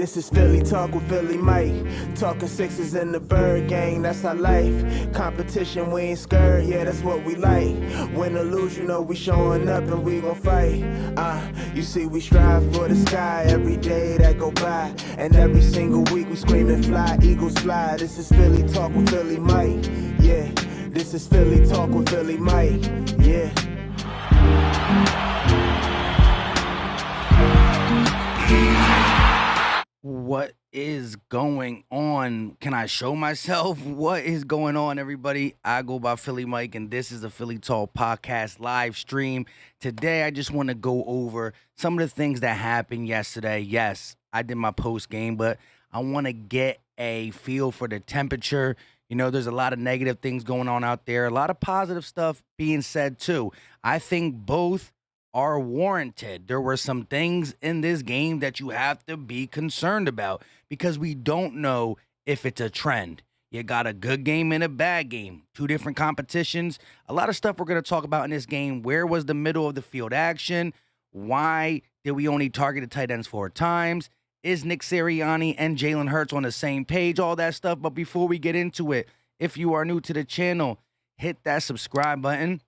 This is Philly Talk with Philly Mike. Talking sixes in the bird gang, that's our life. Competition, we ain't scared, yeah, that's what we like. Win or lose, you know we showing up and we gon' fight. You see we strive for the sky every day that go by. And every single week we screaming fly, eagles fly. This is Philly Talk with Philly Mike, yeah. This is Philly Talk with Philly Mike, yeah. What is going on? Can I show myself? What is going on, everybody? I go by Philly Mike, and this is the Philly Talk podcast live stream. Today, I just want to go over some of the things that happened yesterday. Yes, I did my post game, but I want to get a feel for the temperature. You know, there's a lot of negative things going on out there, a lot of positive stuff being said, too. I think both are warranted. There were some things in this game that you have to be concerned about because we don't know if it's a trend. You got a good game and a bad game, two different competitions, a lot of stuff we're going to talk about in this game. Where was the middle of the field action? Why did we only target the tight ends 4 times? Is Nick Sirianni and Jalen Ertz on the same page? All that stuff. But before we get into it, if you are new to the channel, hit that subscribe button.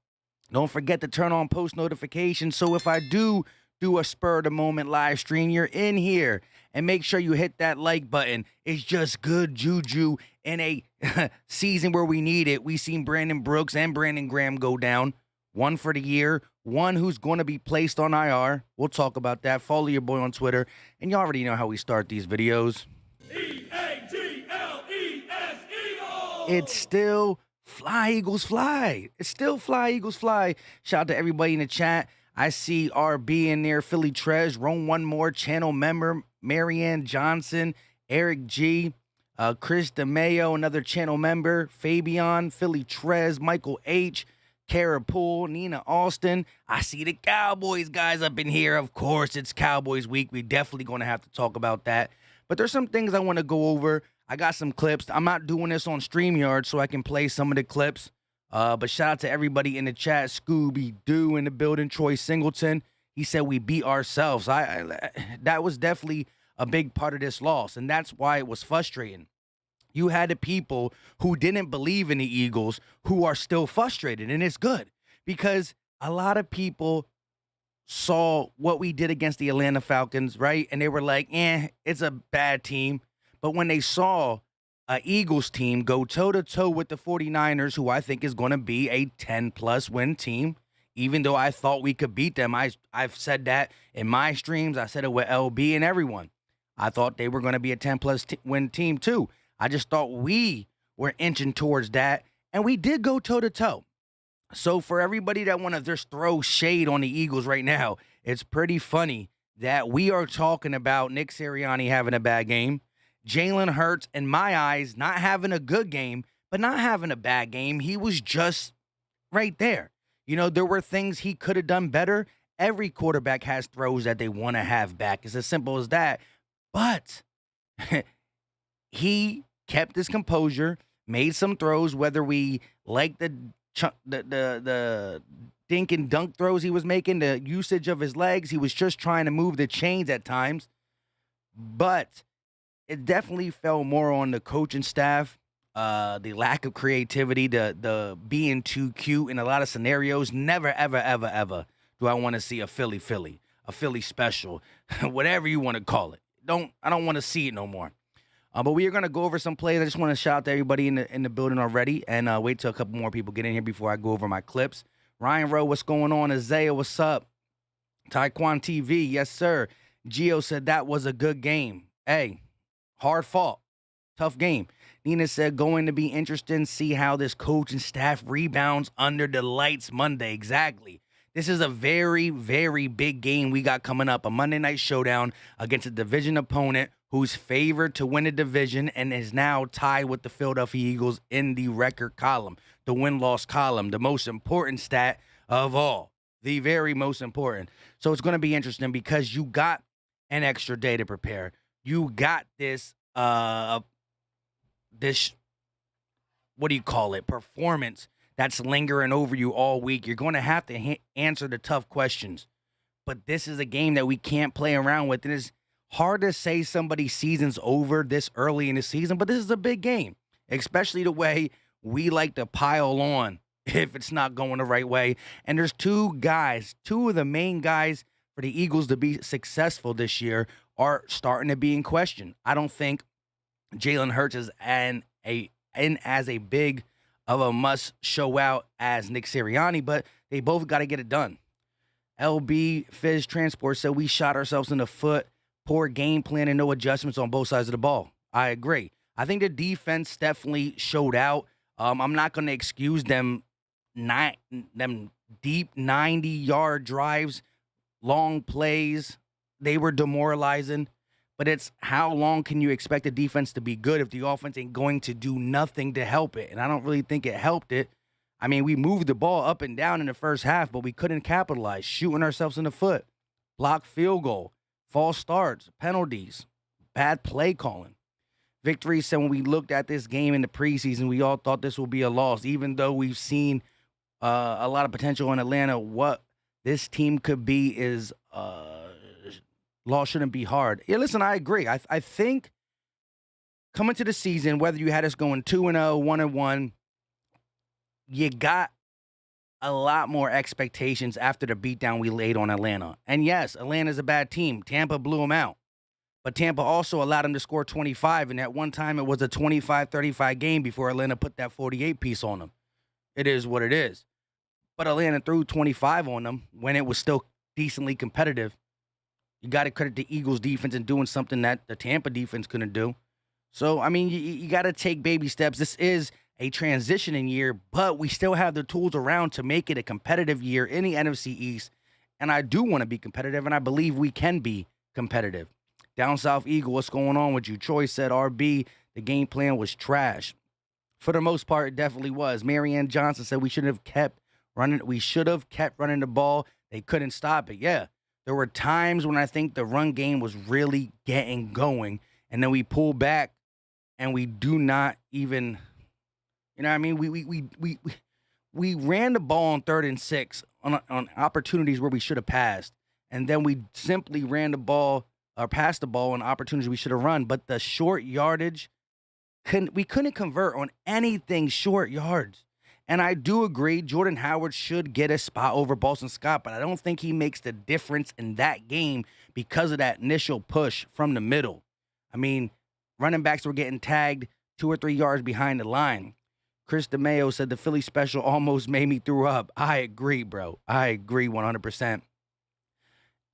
Don't forget to turn on post notifications so if I do a spur of the moment live stream, you're in here. And make sure you hit that like button. It's just good juju in a season where we need it. We seen Brandon Brooks and Brandon Graham go down. One for the year, one who's going to be placed on IR. We'll talk about that. Follow your boy on Twitter. And you already know how we start these videos. E-A-G-L-E-S, Eagles! It's still Fly, Eagles, fly. It's still Fly, Eagles, fly. Shout out to everybody in the chat. I see RB in there, Philly Trez, Rome One More, channel member, Marianne Johnson, Eric G, Chris DeMayo, another channel member, Fabian, Philly Trez, Michael H, Kara Poole, Nina Austin. I see the Cowboys guys up in here. Of course, it's Cowboys week. We're definitely going to have to talk about that. But there's some things I want to go over. I got some clips. I'm not doing this on StreamYard so I can play some of the clips. But shout out to everybody in the chat. Scooby-Doo in the building. Troy Singleton. He said we beat ourselves. That was definitely a big part of this loss, and that's why it was frustrating. You had the people who didn't believe in the Eagles who are still frustrated, and it's good because a lot of people saw what we did against the Atlanta Falcons, right? And they were like, it's a bad team. But when they saw an Eagles team go toe-to-toe with the 49ers, who I think is going to be a 10-plus win team, even though I thought we could beat them. I've said that in my streams. I said it with LB and everyone. I thought they were going to be a 10-plus win team, too. I just thought we were inching towards that, and we did go toe-to-toe. So for everybody that want to just throw shade on the Eagles right now, it's pretty funny that we are talking about Nick Sirianni having a bad game, Jalen Ertz, in my eyes, not having a good game, but not having a bad game. He was just right there. You know, there were things he could have done better. Every quarterback has throws that they want to have back. It's as simple as that. But he kept his composure, made some throws, whether we like the dink and dunk throws he was making, the usage of his legs. He was just trying to move the chains at times. But it definitely fell more on the coaching staff, the lack of creativity, the being too cute in a lot of scenarios. Never, ever, ever, ever do I want to see a Philly, a Philly special, whatever you want to call it. I don't want to see it no more. But we are going to go over some plays. I just want to shout out to everybody in the building already and wait till a couple more people get in here before I go over my clips. Ryan Rowe, what's going on? Isaiah, what's up? Taekwon TV, yes, sir. Gio said that was a good game. Hey. Hard fought. Tough game. Nina said, going to be interesting, see how this coach and staff rebounds under the lights Monday. Exactly. This is a very, very big game we got coming up. A Monday night showdown against a division opponent who's favored to win a division and is now tied with the Philadelphia Eagles in the record column, the win-loss column, the most important stat of all. The very most important. So it's going to be interesting because you got an extra day to prepare. You got this, what do you call it, performance that's lingering over you all week. You're going to have to answer the tough questions. But this is a game that we can't play around with. And it's hard to say somebody's season's over this early in the season, but this is a big game, especially the way we like to pile on if it's not going the right way. And there's two of the main guys for the Eagles to be successful this year are starting to be in question. I don't think Jalen Hurts is in as a big of a must show out as Nick Sirianni, but they both got to get it done. LB Fizz Transport said we shot ourselves in the foot. Poor game plan and no adjustments on both sides of the ball. I agree. I think the defense definitely showed out. I'm not going to excuse them deep 90-yard drives, long plays. They were demoralizing. But it's how long can you expect the defense to be good if the offense ain't going to do nothing to help it? And I don't really think it helped it. I mean, we moved the ball up and down in the first half, but we couldn't capitalize, shooting ourselves in the foot. Blocked field goal, false starts, penalties, bad play calling. Victory said when we looked at this game in the preseason, we all thought this would be a loss, even though we've seen a lot of potential in Atlanta. What this team could be is loss shouldn't be hard. Yeah, listen, I agree. I think coming to the season, whether you had us going 2-0, 1-1, you got a lot more expectations after the beatdown we laid on Atlanta. And yes, Atlanta's a bad team. Tampa blew them out. But Tampa also allowed them to score 25, and at one time it was a 25-35 game before Atlanta put that 48 piece on them. It is what it is. But Atlanta threw 25 on them when it was still decently competitive. You got to credit the Eagles' defense in doing something that the Tampa defense couldn't do. So, I mean, you got to take baby steps. This is a transitioning year, but we still have the tools around to make it a competitive year in the NFC East. And I do want to be competitive, and I believe we can be competitive. Down South Eagle, what's going on with you? Troy said, RB, the game plan was trash. For the most part, it definitely was. Marianne Johnson said we should have kept running the ball. They couldn't stop it. Yeah. There were times when I think the run game was really getting going, and then we pull back, and we do not even, you know what I mean? We ran the ball on 3rd and 6 on opportunities where we should have passed, and then we simply ran the ball or passed the ball on opportunities we should have run. But the short yardage, we couldn't convert on anything short yards. And I do agree, Jordan Howard should get a spot over Boston Scott, but I don't think he makes the difference in that game because of that initial push from the middle. I mean, running backs were getting tagged 2 or 3 yards behind the line. Chris DeMayo said the Philly special almost made me throw up. I agree, bro. I agree 100%.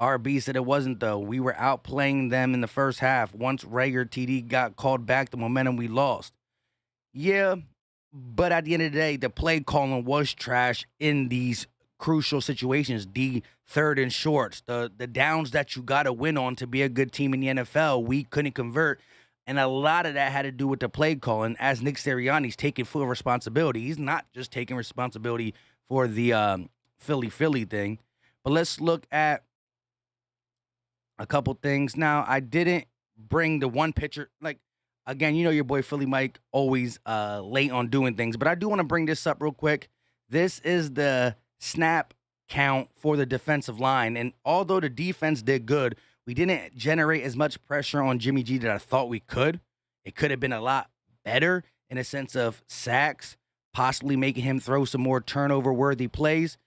RB said it wasn't, though. We were outplaying them in the first half. Once Rager TD got called back, the momentum we lost. Yeah, but at the end of the day, the play calling was trash in these crucial situations. The 3rd and shorts, the downs that you got to win on to be a good team in the NFL, we couldn't convert. And a lot of that had to do with the play calling, as Nick Sirianni's taking full responsibility. He's not just taking responsibility for the Philly thing. But let's look at a couple things. Now, I didn't bring the one picture. Like, again, you know your boy Philly Mike always late on doing things. But I do want to bring this up real quick. This is the snap count for the defensive line. And although the defense did good, we didn't generate as much pressure on Jimmy G that I thought we could. It could have been a lot better in a sense of sacks, possibly making him throw some more turnover-worthy plays.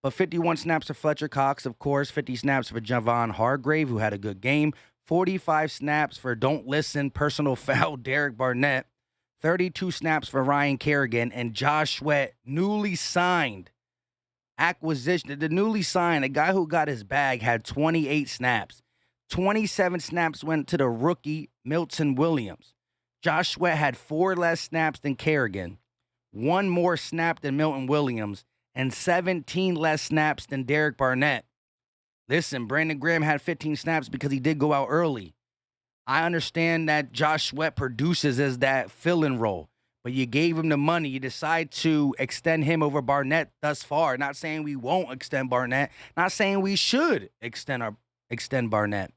But 51 snaps for Fletcher Cox, of course, 50 snaps for Javon Hargrave, who had a good game, 45 snaps for Don't Listen, personal foul, Derek Barnett, 32 snaps for Ryan Kerrigan, and Josh Sweat, newly signed acquisition. The newly signed, a guy who got his bag, had 28 snaps. 27 snaps went to the rookie, Milton Williams. Josh Sweat had 4 less snaps than Kerrigan, 1 more snap than Milton Williams, and 17 less snaps than Derek Barnett. Listen, Brandon Graham had 15 snaps because he did go out early. I understand that Josh Sweat produces as that fill-in role, but you gave him the money. You decide to extend him over Barnett thus far. Not saying we won't extend Barnett. Not saying we should extend Barnett.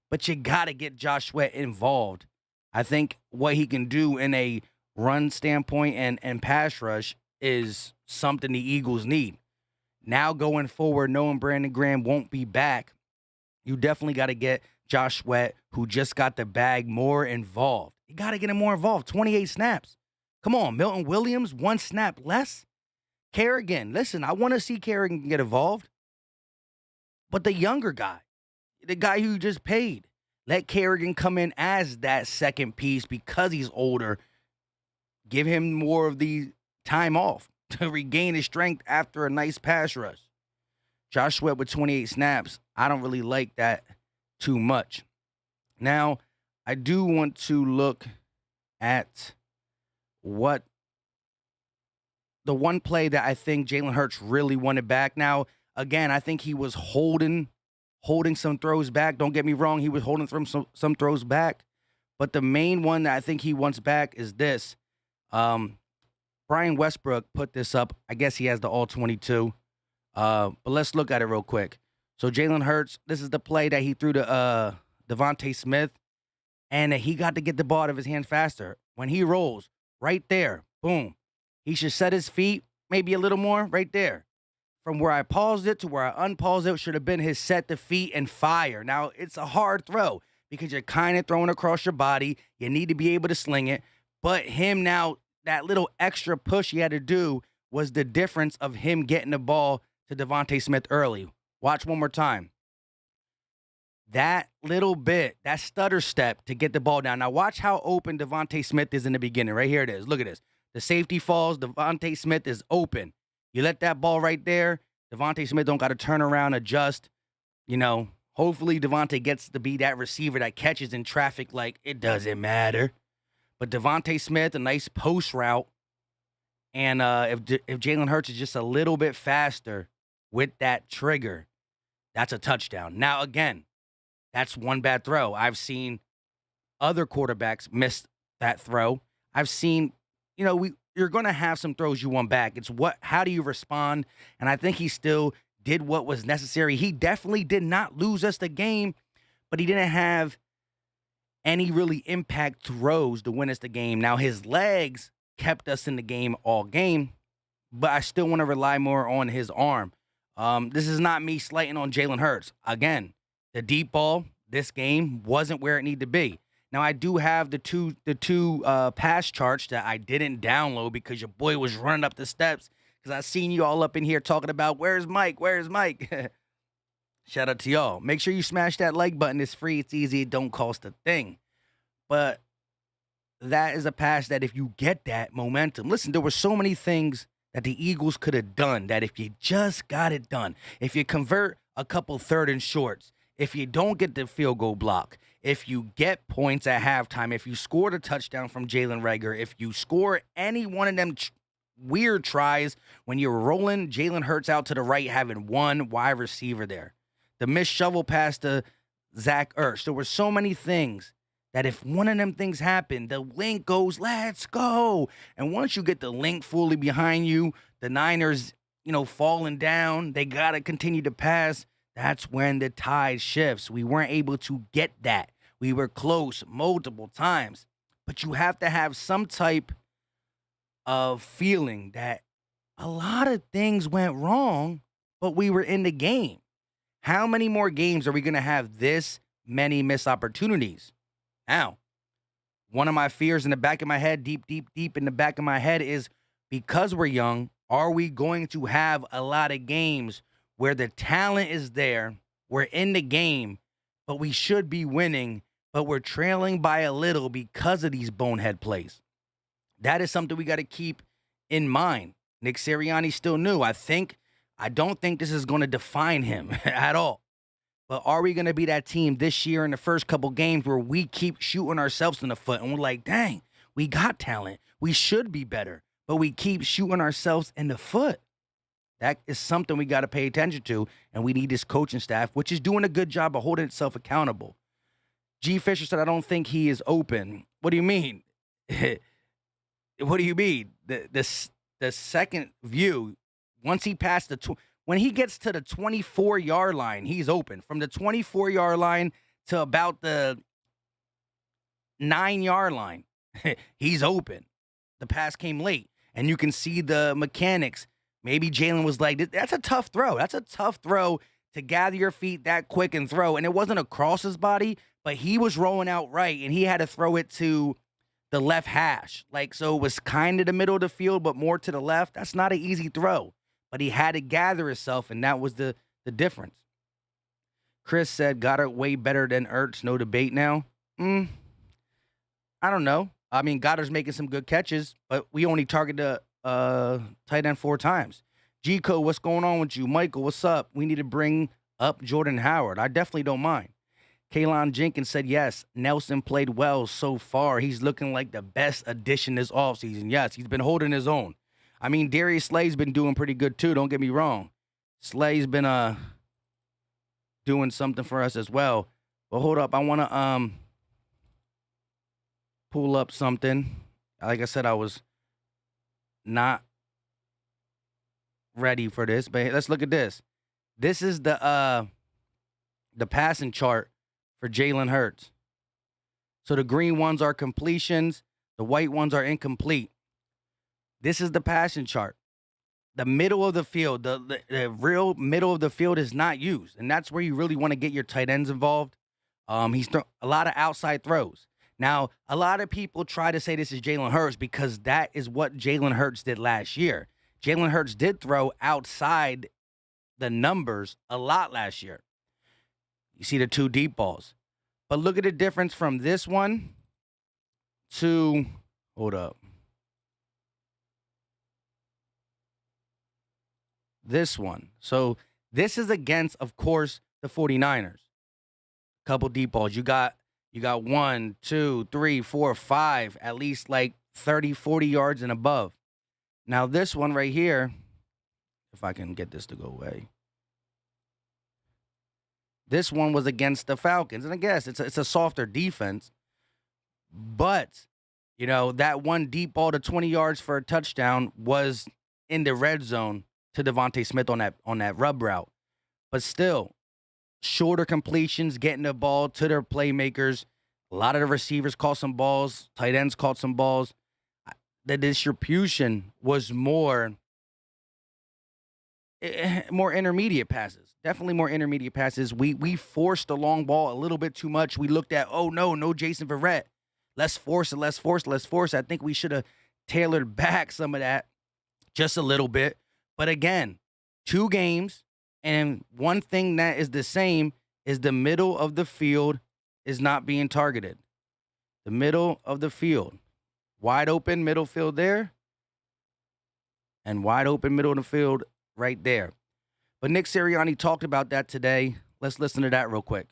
But you got to get Josh Sweat involved. I think what he can do in a run standpoint and pass rush is something the Eagles need. Now going forward, knowing Brandon Graham won't be back, you definitely got to get Josh Sweat, who just got the bag, more involved. You got to get him more involved. 28 snaps. Come on, Milton Williams, 1 snap less. Kerrigan, listen, I want to see Kerrigan get involved. But the younger guy, the guy who you just paid, let Kerrigan come in as that second piece because he's older. Give him more of the time off to regain his strength after a nice pass rush. Josh Sweat with 28 snaps, I don't really like that too much. Now, I do want to look at what the one play that I think Jalen Hurts really wanted back. Now, again, I think he was holding some throws back. Don't get me wrong, he was holding some throws back. But the main one that I think he wants back is this. Brian Westbrook put this up. I guess he has the all-22. But let's look at it real quick. So Jalen Hurts, this is the play that he threw to Devontae Smith, and he got to get the ball out of his hand faster. When he rolls, right there, boom. He should set his feet maybe a little more right there. From where I paused it to where I unpaused it should have been his set the feet and fire. Now, it's a hard throw because you're kind of throwing across your body. You need to be able to sling it. But him now, that little extra push he had to do was the difference of him getting the ball to Devontae Smith early. Watch one more time. That little bit, that stutter step to get the ball down. Now, watch how open Devontae Smith is in the beginning. Right here it is. Look at this. The safety falls. Devontae Smith is open. You let that ball right there. Devontae Smith don't got to turn around, adjust. You know, hopefully Devontae gets to be that receiver that catches in traffic like it doesn't matter. But Devontae Smith, a nice post route. And if Jalen Hurts is just a little bit faster with that trigger, that's a touchdown. Now, again, that's one bad throw. I've seen other quarterbacks miss that throw. I've seen, you're going to have some throws you want back. It's how do you respond? And I think he still did what was necessary. He definitely did not lose us the game, but he didn't have any really impact throws to win us the game. Now, his legs kept us in the game all game, but I still want to rely more on his arm. This is not me slighting on Jalen Hurts. Again, the deep ball, this game wasn't where it needed to be. Now, I do have the two pass charts that I didn't download because your boy was running up the steps because I seen you all up in here talking about, where's Mike? Where's Mike? Shout out to y'all. Make sure you smash that like button. It's free. It's easy. It don't cost a thing. But that is a pass that if you get that momentum, listen, there were so many things that the Eagles could have done that if you just got it done, if you convert a couple third and shorts, if you don't get the field goal block, if you get points at halftime, if you scored a touchdown from Jalen Reagor, if you score any one of them weird tries when you're rolling Jalen Hurts out to the right, having one wide receiver there, the missed shovel pass to Zach Ertz, there were so many things that if one of them things happened, the link goes, let's go. And once you get the link fully behind you, the Niners, falling down, they got to continue to pass. That's when the tide shifts. We weren't able to get that. We were close multiple times. But you have to have some type of feeling that a lot of things went wrong, but we were in the game. How many more games are we going to have this many missed opportunities? Now, one of my fears in the back of my head, deep in the back of my head is because we're young, are we going to have a lot of games where the talent is there, we're in the game, but we should be winning, but we're trailing by a little because of these bonehead plays? That is something we got to keep in mind. Nick Sirianni still new. I don't think this is going to define him at all. But are we going to be that team this year in the first couple games where we keep shooting ourselves in the foot and we're like, dang, we got talent. We should be better, but we keep shooting ourselves in the foot? That is something we got to pay attention to, and we need this coaching staff, which is doing a good job of holding itself accountable. G. Fisher said, I don't think he is open. What do you mean? What do you mean? The second view, once he passed when he gets to the 24-yard line, he's open. From the 24-yard line to about the 9-yard line, he's open. The pass came late, and you can see the mechanics. Maybe Jalen was like, that's a tough throw. That's a tough throw to gather your feet that quick and throw. And it wasn't across his body, but he was rolling out right, and he had to throw it to the left hash. Like, so it was kind of the middle of the field, but more to the left. That's not an easy throw. But he had to gather himself, and that was the difference. Chris said, Goedert way better than Ertz. No debate now. I don't know. I mean, Goddard's making some good catches, but we only targeted tight end 4 times. G-Co, what's going on with you? Michael, what's up? We need to bring up Jordan Howard. I definitely don't mind. Kaylon Jenkins said, yes, Nelson played well so far. He's looking like the best addition this offseason. Yes, he's been holding his own. I mean, Darius Slay's been doing pretty good too. Don't get me wrong. Slay's been doing something for us as well. But hold up, I want to pull up something. Like I said, I was not ready for this, but let's look at this. This is the passing chart for Jalen Hurts. So the green ones are completions, the white ones are incomplete. This is the passing chart. The middle of the field, the real middle of the field is not used, and that's where you really want to get your tight ends involved. He's a lot of outside throws. Now, a lot of people try to say this is Jalen Hurts because that is what Jalen Hurts did last year. Jalen Hurts did throw outside the numbers a lot last year. You see the 2 deep balls. But look at the difference from this one to, hold up, this one. So this is against, of course, the 49ers. Couple deep balls. You got 1, 2, 3, 4, 5, at least like 30, 40 yards and above. Now this one right here, if I can get this to go away. This one was against the Falcons. And I guess it's a softer defense. But, you know, that one deep ball to 20 yards for a touchdown was in the red zone to Devontae Smith on that rub route. But still, shorter completions, getting the ball to their playmakers. A lot of the receivers caught some balls. Tight ends caught some balls. The distribution was more intermediate passes. Definitely more intermediate passes. We forced the long ball a little bit too much. We looked at, oh, no Jason Verrett. Let's force it. I think we should have tailored back some of that just a little bit. But again, 2 games, and one thing that is the same is the middle of the field is not being targeted. The middle of the field. Wide open middle field there. And wide open middle of the field right there. But Nick Sirianni talked about that today. Let's listen to that real quick.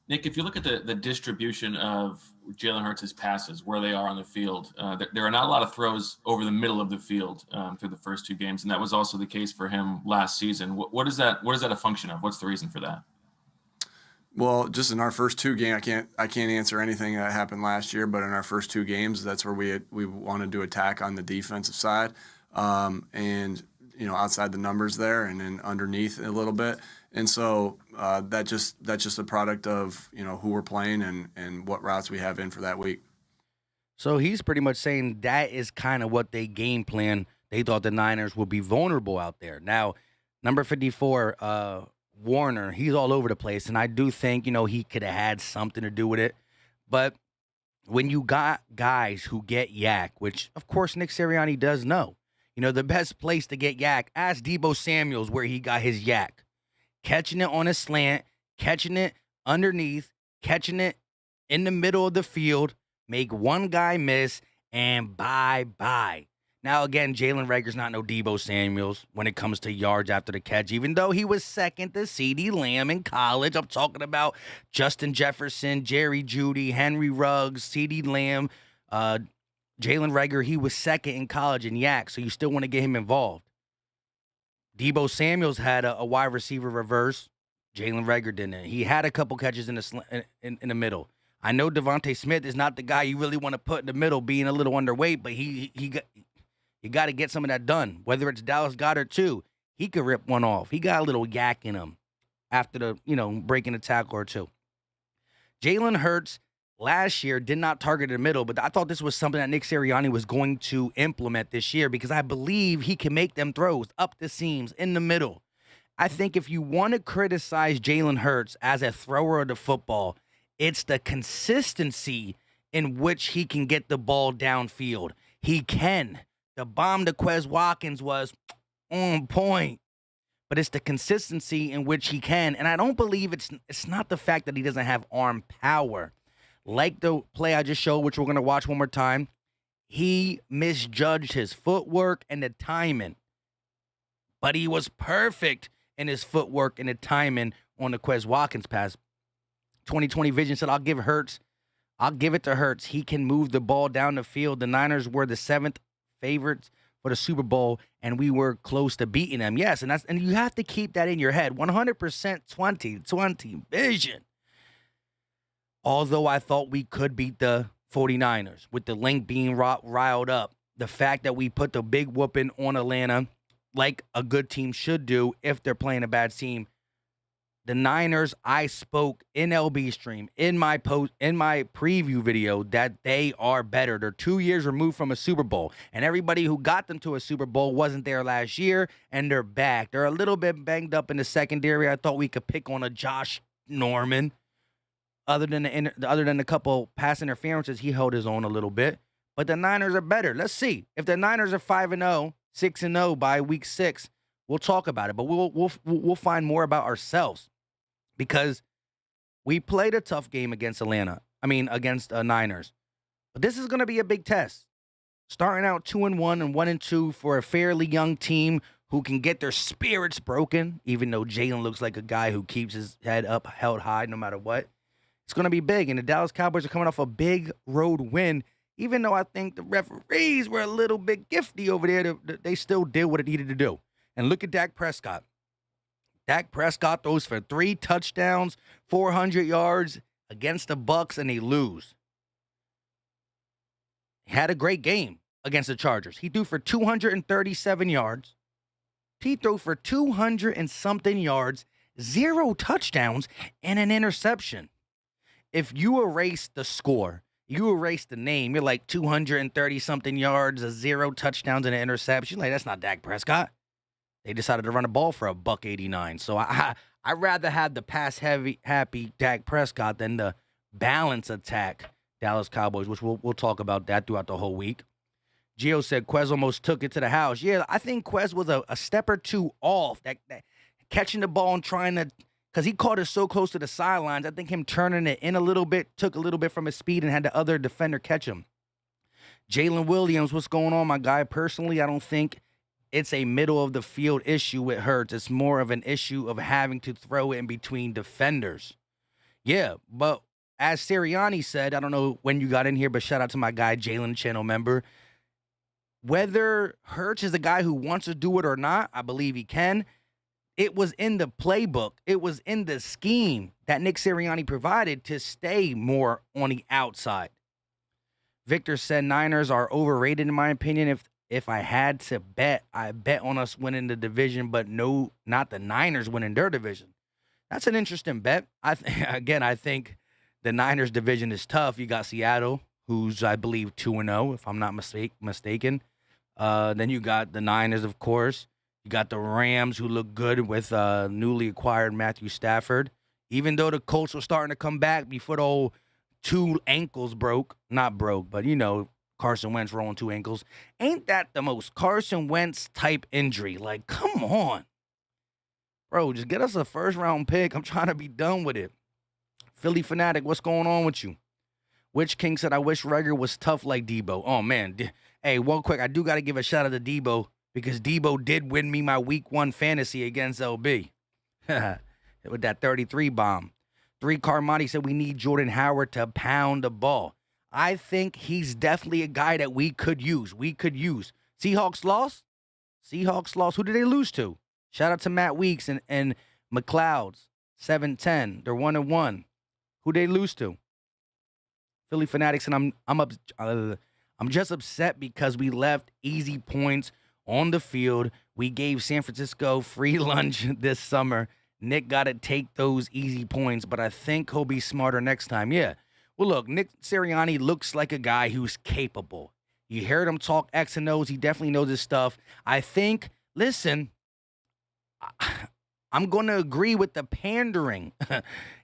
Nick, if you look at the distribution of Jalen Hurts' passes, where they are on the field, there are not a lot of throws over the middle of the field through the first 2 games, and that was also the case for him last season. What is that a function of? What's the reason for that? Well, just in our first 2 games, I can't answer anything that happened last year, but in our first 2 games, that's where we wanted to attack on the defensive side, and outside the numbers there, and then underneath a little bit. And so that's just a product of who we're playing and what routes we have in for that week. So he's pretty much saying that is kind of what they game plan. They thought the Niners would be vulnerable out there. Now, number 54, Warner, he's all over the place, and I do think he could have had something to do with it. But when you got guys who get yak, which of course Nick Sirianni does know, the best place to get yak, ask Deebo Samuels where he got his yak. Catching it on a slant, catching it underneath, catching it in the middle of the field, make one guy miss, and bye-bye. Now, again, Jalen Reagor's not no Deebo Samuels when it comes to yards after the catch, even though he was second to CeeDee Lamb in college. I'm talking about Justin Jefferson, Jerry Jeudy, Henry Ruggs, CeeDee Lamb, Jalen Reagor. He was second in college in yak, so you still want to get him involved. Deebo Samuels had a wide receiver reverse. Jalen Reagor didn't. He had a couple catches in the middle. I know Devontae Smith is not the guy you really want to put in the middle, being a little underweight, but you got to get some of that done. Whether it's Dallas Goedert too, he could rip one off. He got a little yak in him after the breaking a tackle or two. Jalen Hurts last year did not target the middle, but I thought this was something that Nick Sirianni was going to implement this year because I believe he can make them throws up the seams in the middle. I think if you want to criticize Jalen Hurts as a thrower of the football, it's the consistency in which he can get the ball downfield. He can. The bomb to Quez Watkins was on point. But it's the consistency in which he can. And I don't believe it's not the fact that he doesn't have arm power. Like the play I just showed, which we're going to watch one more time, he misjudged his footwork and the timing. But he was perfect in his footwork and the timing on the Quez Watkins pass. 2020 Vision said, I'll give it to Hurts. He can move the ball down the field. The Niners were the 7th favorites for the Super Bowl, and we were close to beating them. Yes, and you have to keep that in your head. 100% 2020 vision. Although I thought we could beat the 49ers with the link being riled up, the fact that we put the big whooping on Atlanta like a good team should do if they're playing a bad team. The Niners, I spoke in LB stream, in my preview video, that they are better. They're 2 years removed from a Super Bowl. And everybody who got them to a Super Bowl wasn't there last year, and they're back. They're a little bit banged up in the secondary. I thought we could pick on a Josh Norman. Other than a couple pass interferences, he held his own a little bit. But the Niners are better. Let's see. If the Niners are 5-0, 6-0 by week 6, we'll talk about it. But we'll find more about ourselves. Because we played a tough game against against Niners. But this is going to be a big test. Starting out 2-1 and 1-2 for a fairly young team who can get their spirits broken, even though Jalen looks like a guy who keeps his head up, held high no matter what. It's going to be big. And the Dallas Cowboys are coming off a big road win. Even though I think the referees were a little bit gifty over there, they still did what it needed to do. And look at Dak Prescott. Dak Prescott throws for 3 touchdowns, 400 yards against the Bucks, and they lose. He had a great game against the Chargers. He threw for 237 yards. He threw for 200 and something yards, 0 touchdowns, and an interception. If you erase the score, you erase the name, you're like 230 something yards, 0 touchdowns, and an interception. You're like, that's not Dak Prescott. They decided to run the ball for $189. So I'd rather have the pass-happy Dak Prescott than the balance attack Dallas Cowboys, which we'll talk about that throughout the whole week. Gio said Quez almost took it to the house. Yeah, I think Quez was a step or two off. That catching the ball and trying to, because he caught it so close to the sidelines, I think him turning it in a little bit took a little bit from his speed and had the other defender catch him. Jalen Williams, what's going on, my guy? Personally, I don't think it's a middle-of-the-field issue with Hurts. It's more of an issue of having to throw it in between defenders. Yeah, but as Sirianni said, I don't know when you got in here, but shout out to my guy, Jalen, channel member. Whether Hurts is a guy who wants to do it or not, I believe he can. It was in the playbook. It was in the scheme that Nick Sirianni provided to stay more on the outside. Victor said Niners are overrated, in my opinion. If I had to bet, I bet on us winning the division, but no, not the Niners winning their division. That's an interesting bet. I think the Niners division is tough. You got Seattle, who's, I believe, 2-0, if I'm not mistaken. Then you got the Niners, of course. You got the Rams, who look good with newly acquired Matthew Stafford. Even though the Colts were starting to come back before the whole 2 ankles broke. Not broke, but, Carson Wentz rolling 2 ankles. Ain't that the most Carson Wentz type injury? Like, come on. Bro, just get us a first-round pick. I'm trying to be done with it. Philly Fanatic, what's going on with you? Witch King said, I wish Rager was tough like Debo. Oh, man. Hey, one quick, I do got to give a shout-out to Debo because Debo did win me my Week 1 fantasy against LB. With that 33 bomb. 3 Carmody said, we need Jordan Howard to pound the ball. I think he's definitely a guy that we could use. Seahawks lost? Who did they lose to? Shout out to Matt Weeks and McLeod's. 7-10. They're 1-1. Who they lose to? Philly Fanatics, and I'm just upset because we left easy points on the field. We gave San Francisco free lunch this summer. Nick got to take those easy points, but I think he'll be smarter next time. Yeah. Well, look, Nick Sirianni looks like a guy who's capable. You heard him talk X and O's. He definitely knows his stuff. I think, listen, I'm going to agree with the pandering.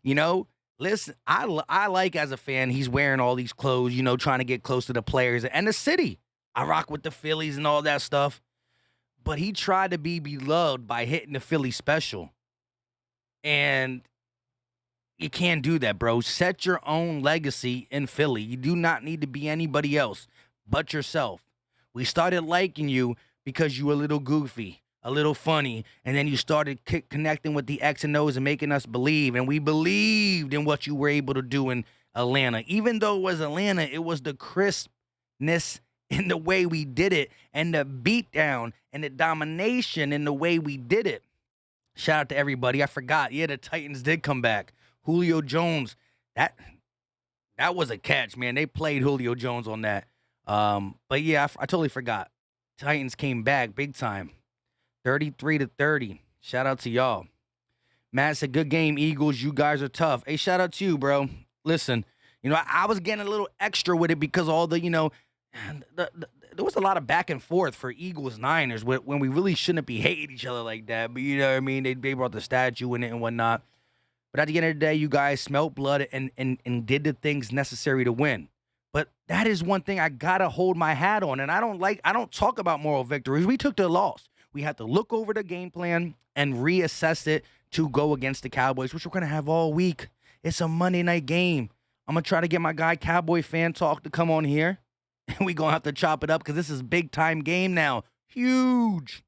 You know, listen, I like as a fan, he's wearing all these clothes, you know, trying to get close to the players and the city. I rock with the Phillies and all that stuff. But he tried to be beloved by hitting the Philly special. And you can't do that, bro. Set your own legacy in Philly. You do not need to be anybody else but yourself. We started liking you because you were a little goofy, a little funny, and then you started connecting with the X and O's and making us believe, and we believed in what you were able to do in Atlanta. Even though it was Atlanta, it was the crispness in the way we did it and the beatdown and the domination in the way we did it. Shout out to everybody. I forgot. Yeah, the Titans did come back. Julio Jones, that was a catch, man. They played Julio Jones on that. But yeah, I totally forgot. Titans came back big time. 33-30. Shout out to y'all. Matt said, good game, Eagles. You guys are tough. Hey, shout out to you, bro. Listen, you know, I was getting a little extra with it because all the, you know, there was a lot of back and forth for Eagles-Niners when we really shouldn't be hating each other like that. But you know what I mean? They brought the statue in it and whatnot. But at the end of the day, you guys smelt blood and did the things necessary to win. But that is one thing I gotta hold my hat on. And I don't talk about moral victories. We took the loss. We have to look over the game plan and reassess it to go against the Cowboys, which we're gonna have all week. It's a Monday night game. I'm gonna try to get my guy Cowboy Fan Talk to come on here. And we're gonna have to chop it up because this is a big time game now. Huge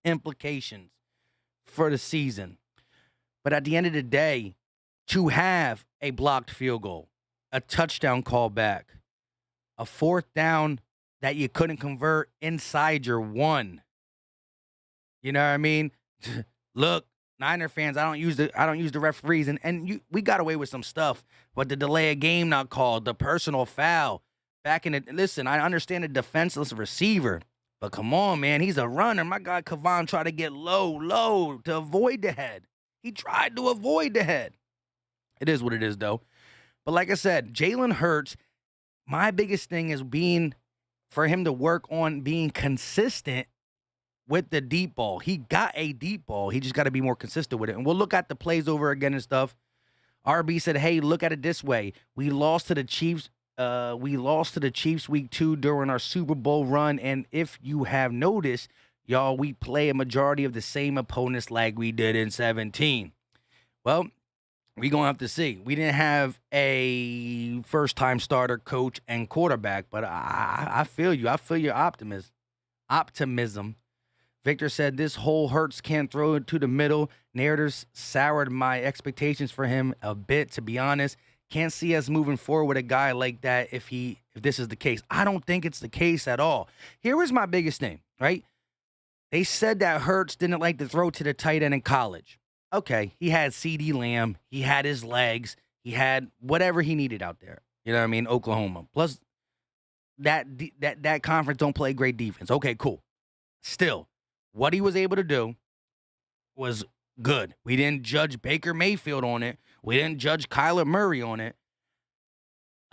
implications for the season. But at the end of the day, to have a blocked field goal, a touchdown call back, a fourth down that you couldn't convert inside your one. You know what I mean? Look, Niner fans, I don't use the referees, and we got away with some stuff, but the delay of game not called, the personal foul, back in it. Listen, I understand the defenseless receiver, but come on, man, he's a runner. My guy Kavan tried to get low to avoid the head. He tried to avoid the head. It is what it is, though. But like I said, Jalen Hurts, my biggest thing is for him to work on being consistent with the deep ball. He got a deep ball. He just got to be more consistent with it. And we'll look at the plays over again and stuff. RB said, hey, look at it this way. We lost to the Chiefs. Week 2 during our Super Bowl run. And if you have noticed, y'all, we play a majority of the same opponents like we did in 17. Well, we're going to have to see. We didn't have a first-time starter, coach, and quarterback, but I feel you. I feel your optimism. Victor said, this whole Hurts can't throw it to the middle. Narratives soured my expectations for him a bit, to be honest. Can't see us moving forward with a guy like that if this is the case. I don't think it's the case at all. Here was my biggest thing, right? They said that Hurts didn't like to throw to the tight end in college. Okay, he had CeeDee Lamb. He had his legs. He had whatever he needed out there. You know what I mean? Oklahoma. Plus, that conference don't play great defense. Okay, cool. Still, what he was able to do was good. We didn't judge Baker Mayfield on it. We didn't judge Kyler Murray on it.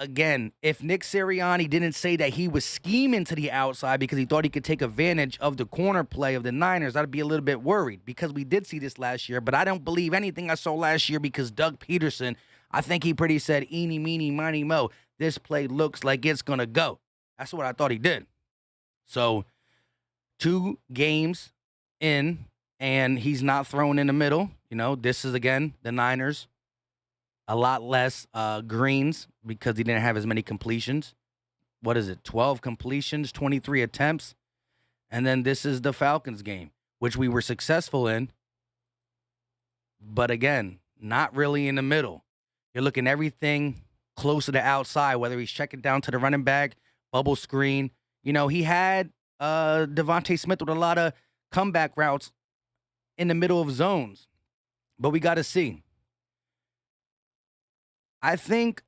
Again, if Nick Sirianni didn't say that he was scheming to the outside because he thought he could take advantage of the corner play of the Niners, I'd be a little bit worried because we did see this last year. But I don't believe anything I saw last year because Doug Peterson, I think he pretty said, eeny, meeny, miny, mo, this play looks like it's going to go. That's what I thought he did. So 2 games in, and he's not thrown in the middle. You know, this is, again, the Niners. A lot less greens because he didn't have as many completions. What is it? 12 completions, 23 attempts. And then this is the Falcons game, which we were successful in. But again, not really in the middle. You're looking everything close to the outside, whether he's checking down to the running back, bubble screen. You know, he had Devontae Smith with a lot of comeback routes in the middle of zones. But we got to see. I think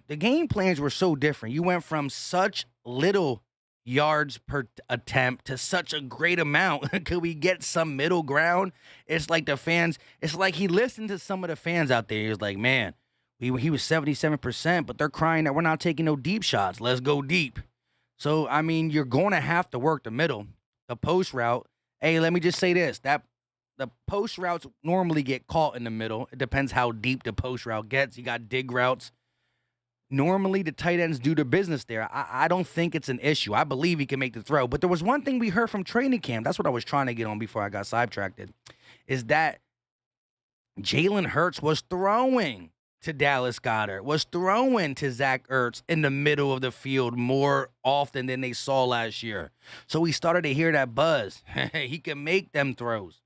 the game plans were so different. You went from such little yards per attempt to such a great amount. Could we get some middle ground? It's like the fans, it's like he listened to some of the fans out there. He was like, man, he was 77%, but they're crying that we're not taking no deep shots. Let's go deep. So, I mean, you're going to have to work the middle, the post route. Hey, let me just say this. That the post routes normally get caught in the middle. It depends how deep the post route gets. You got dig routes. Normally, the tight ends do their business there. I don't think it's an issue. I believe he can make the throw. But there was one thing we heard from training camp. That's what I was trying to get on before I got sidetracked. Is that Jalen Hurts was throwing to Dallas Goedert, was throwing to Zach Ertz in the middle of the field more often than they saw last year. So we started to hear that buzz. He can make them throws.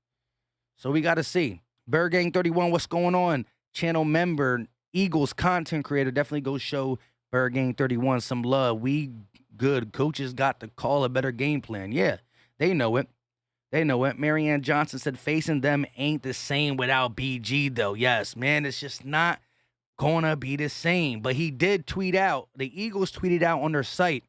So we got to see. Bird Gang 31, what's going on? Channel member, Eagles content creator, definitely go show Bird Gang 31 some love. We good. Coaches got to call a better game plan. Yeah, they know it. They know it. Marianne Johnson said facing them ain't the same without BG, though. Yes, man, it's just not going to be the same. But he did tweet out, the Eagles tweeted out on their site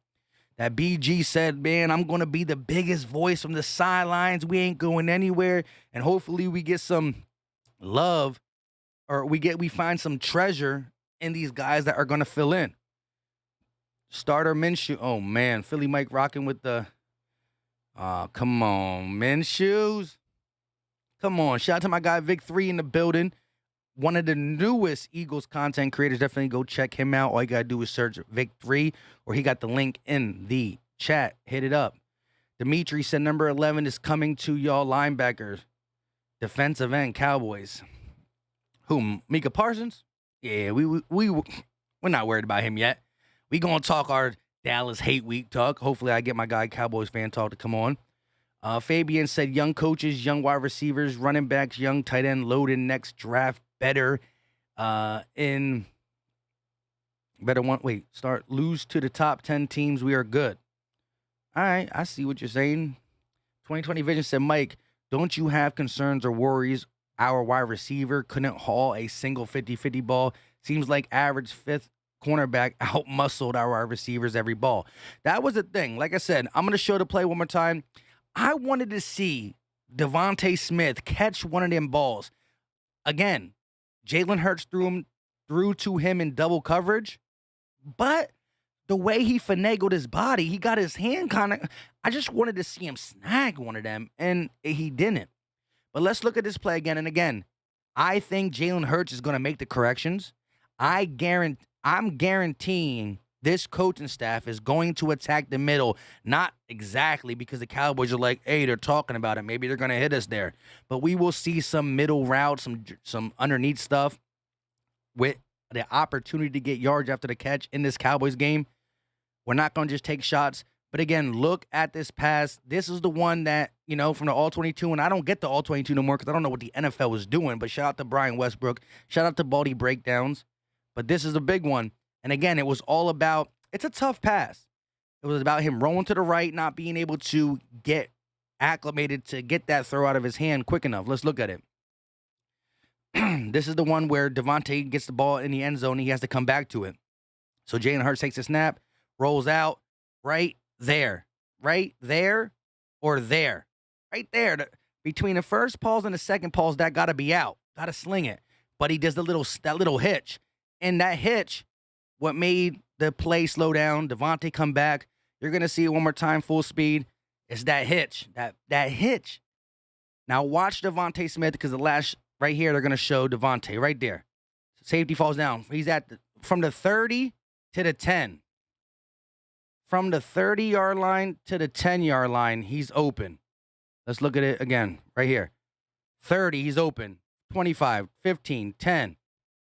that BG said, man, I'm going to be the biggest voice from the sidelines. We ain't going anywhere. And hopefully we get some love, or we find some treasure in these guys that are going to fill in. Starter Minshew. Oh, man. Philly Mike rocking with the, come on, Minshew's. Come on. Shout out to my guy Vic 3 in the building. One of the newest Eagles content creators. Definitely go check him out. All you got to do is search Vic 3, or he got the link in the chat. Hit it up. Dimitri said number 11 is coming to y'all linebackers. Defensive end Cowboys. Who, Micah Parsons? Yeah, we're not worried about him yet. We going to talk our Dallas hate week talk. Hopefully I get my guy Cowboys fan talk to come on. Fabian said young coaches, young wide receivers, running backs, young tight end loaded next draft better lose to the top 10 teams. We are good. All right, I see what you're saying. 2020 Vision said, Mike, don't you have concerns or worries our wide receiver couldn't haul a single 50-50 ball? Seems like average fifth cornerback out-muscled our wide receivers every ball. That was the thing. Like I said, I'm going to show the play one more time. I wanted to see Devontae Smith catch one of them balls. Again, Jalen Hurts threw to him in double coverage, but the way he finagled his body, he got his hand kind of, I just wanted to see him snag one of them, and he didn't. But let's look at this play again and again. I think Jalen Hurts is going to make the corrections. I'm guaranteeing this coaching staff is going to attack the middle. Not exactly because the Cowboys are like, hey, they're talking about it. Maybe they're going to hit us there. But we will see some middle routes, some underneath stuff with the opportunity to get yards after the catch in this Cowboys game. We're not going to just take shots. But again, look at this pass. This is the one that, from the All-22, and I don't get the All-22 no more because I don't know what the NFL is doing, but shout out to Brian Westbrook. Shout out to Baldy Breakdowns. But this is a big one. And again, it was all about, it's a tough pass. It was about him rolling to the right, not being able to get acclimated to get that throw out of his hand quick enough. Let's look at it. This is the one where Devontae gets the ball in the end zone, and he has to come back to it. So Jalen Hurts takes a snap, rolls out right there, or there. Right there. Between the first pause and the second pause, that got to be out. Got to sling it. But he does that little hitch. And that hitch, what made the play slow down, Devontae come back. You're going to see it one more time, full speed. It's that hitch. That hitch. Now watch Devontae Smith, because the last, right here, they're going to show Devontae right there. Safety falls down. He's from the 30 to the 10. From the 30-yard line to the 10-yard line, he's open. Let's look at it again, right here. 30, he's open. 25, 15, 10.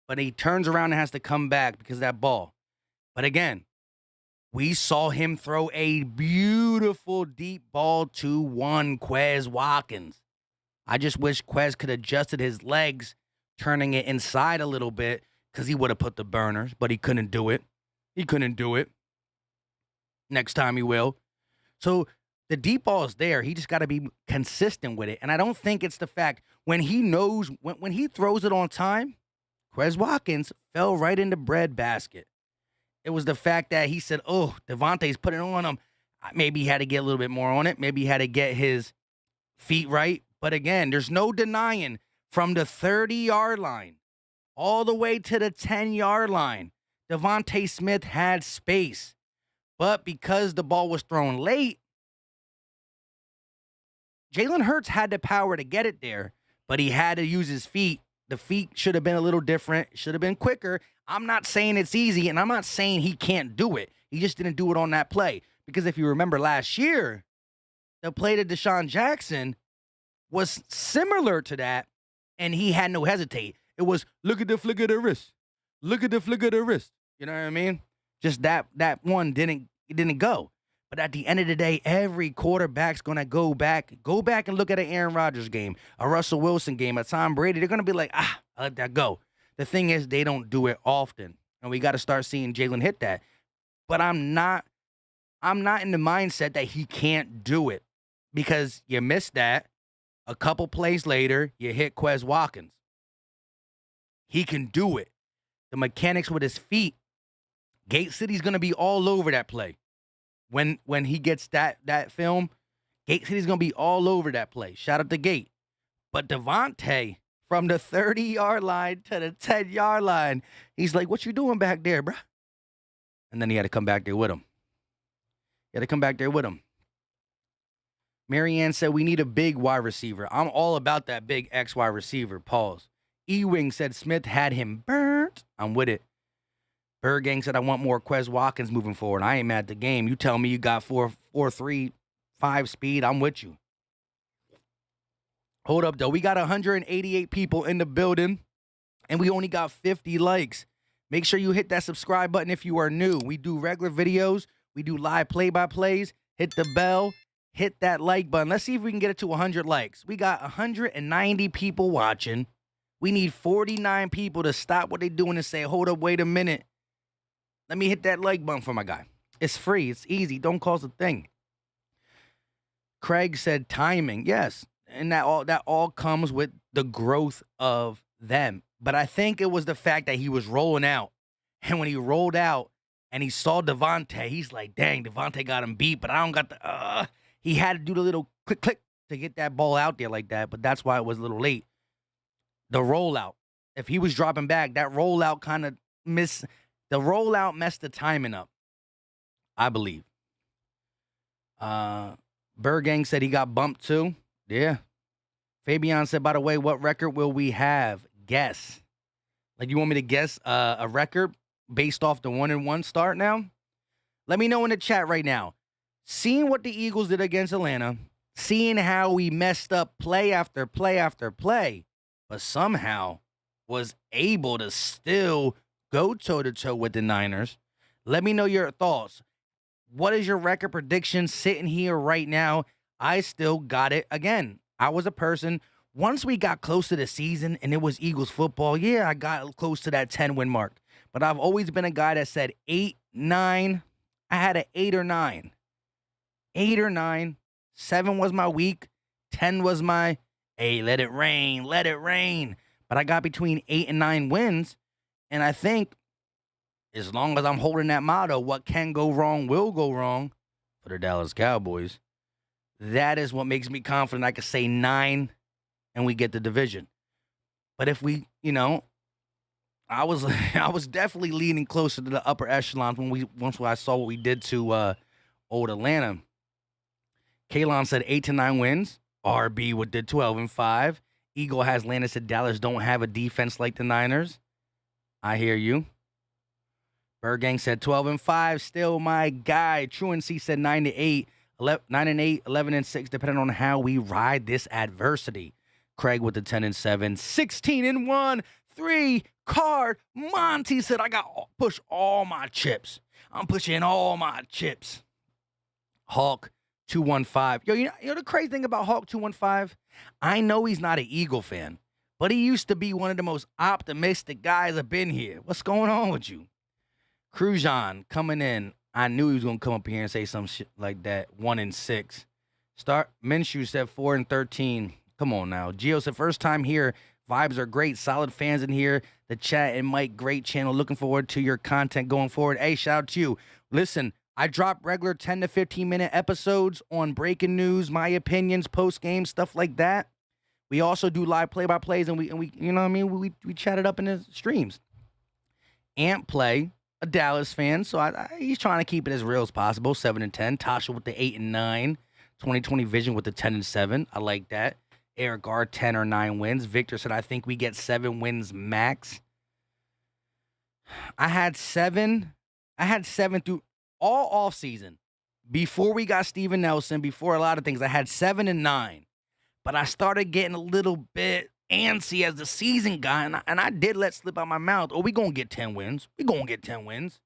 But he turns around and has to come back because of that ball. But again, we saw him throw a beautiful deep ball to one Quez Watkins. I just wish Quez could have adjusted his legs, turning it inside a little bit, because he would have put the burners, but he couldn't do it. Next time he will. So the deep ball is there. He just got to be consistent with it. And I don't think it's the fact when he knows, when he throws it on time, Quez Watkins fell right in the bread basket. It was the fact that he said, oh, Devontae's putting it on him. Maybe he had to get a little bit more on it. Maybe he had to get his feet right. But again, there's no denying from the 30-yard line all the way to the 10-yard line, Devontae Smith had space. But because the ball was thrown late, Jalen Hurts had the power to get it there. but he had to use his feet. The feet should have been a little different, should have been quicker. I'm not saying it's easy, and I'm not saying he can't do it. He just didn't do it on that play. Because if you remember last year, the play to Deshaun Jackson was similar to that, and he had no hesitate. It was, look at the flick of the wrist. Look at the flick of the wrist. You know what I mean? Just that one didn't go. But at the end of the day, every quarterback's going to go back and look at an Aaron Rodgers game, a Russell Wilson game, a Tom Brady. They're going to be like, I let that go. The thing is, they don't do it often. And we got to start seeing Jalen hit that. But I'm not in the mindset that he can't do it, because you missed that. A couple plays later, you hit Quez Watkins. He can do it. The mechanics with his feet, Gate City's going to be all over that play. When he gets that film, Gate City's going to be all over that play. Shout out to Gate. But Devontae, from the 30-yard line to the 10-yard line, he's like, what you doing back there, bruh? And then he had to come back there with him. Marianne said, we need a big wide receiver. I'm all about that big X wide receiver. Pause. E-Wing said Smith had him burnt. I'm with it. Bird Gang said, I want more Quez Watkins moving forward. I ain't mad at the game. You tell me you got 4.3, 5 speed. I'm with you. Hold up, though. We got 188 people in the building, and we only got 50 likes. Make sure you hit that subscribe button if you are new. We do regular videos. We do live play-by-plays. Hit the bell. Hit that like button. Let's see if we can get it to 100 likes. We got 190 people watching. We need 49 people to stop what they're doing and say, hold up, wait a minute. Let me hit that like button for my guy. It's free. It's easy. Don't cost a thing. Craig said timing. Yes. And that all comes with the growth of them. But I think it was the fact that he was rolling out. And when he rolled out and he saw Devontae, he's like, dang, Devontae got him beat, but I don't got the he had to do the little click to get that ball out there like that. But that's why it was a little late. The rollout. If he was dropping back, that rollout kind of messed the timing up, I believe. Bergang said he got bumped too. Yeah. Fabian said, by the way, what record will we have? Guess. Like, you want me to guess a record based off the 1-1 start now? Let me know in the chat right now. Seeing what the Eagles did against Atlanta, seeing how we messed up play after play after play, but somehow was able to still go toe-to-toe with the Niners. Let me know your thoughts. What is your record prediction sitting here right now? I still got it again. I was a person, once we got close to the season and it was Eagles football, yeah, I got close to that 10-win mark. But I've always been a guy that said 8, 9. I had an 8 or 9. 8 or 9. 7 was my week. 10 was my, hey, let it rain, let it rain. But I got between 8 and 9 wins. And I think as long as I'm holding that motto, what can go wrong will go wrong for the Dallas Cowboys. That is what makes me confident I could say 9 and we get the division. But if we, I was definitely leaning closer to the upper echelons once I saw what we did to old Atlanta. Kalon said 8 to 9 wins. RB with the 12-5. Eagle has landed said Dallas don't have a defense like the Niners. I hear you. Bergang said 12-5. Still my guy. Truancy said 9 to 8. 9 and 8, 11 and 6, depending on how we ride this adversity. Craig with the 10 and 7, 16 and 1, 3 card. Monty said I got push all my chips. I'm pushing all my chips. Hawk 215. Yo, you know the crazy thing about Hawk 215? I know he's not an Eagle fan, but he used to be one of the most optimistic guys I've been here. What's going on with you? Crujan coming in. I knew he was going to come up here and say some shit like that. 1 and 6. Minshew said 4 and 13. Come on now. Gio said first time here. Vibes are great. Solid fans in here. The chat and Mike, great channel. Looking forward to your content going forward. Hey, shout out to you. Listen, I drop regular 10 to 15-minute episodes on breaking news, my opinions, post-game, stuff like that. We also do live play-by-plays, and we you know what I mean? We chat it up in the streams. Ant Play, a Dallas fan, so he's trying to keep it as real as possible. 7 and 10. Tasha with the 8 and 9. 2020 Vision with the 10 and 7. I like that. Eric R 10 or 9 wins. Victor said, I think we get 7 wins max. I had 7 through all offseason. Before we got Steven Nelson, before a lot of things, I had 7 and 9. But I started getting a little bit antsy as the season got, and I did let slip out my mouth, oh, we going to get 10 wins. We going to get 10 wins.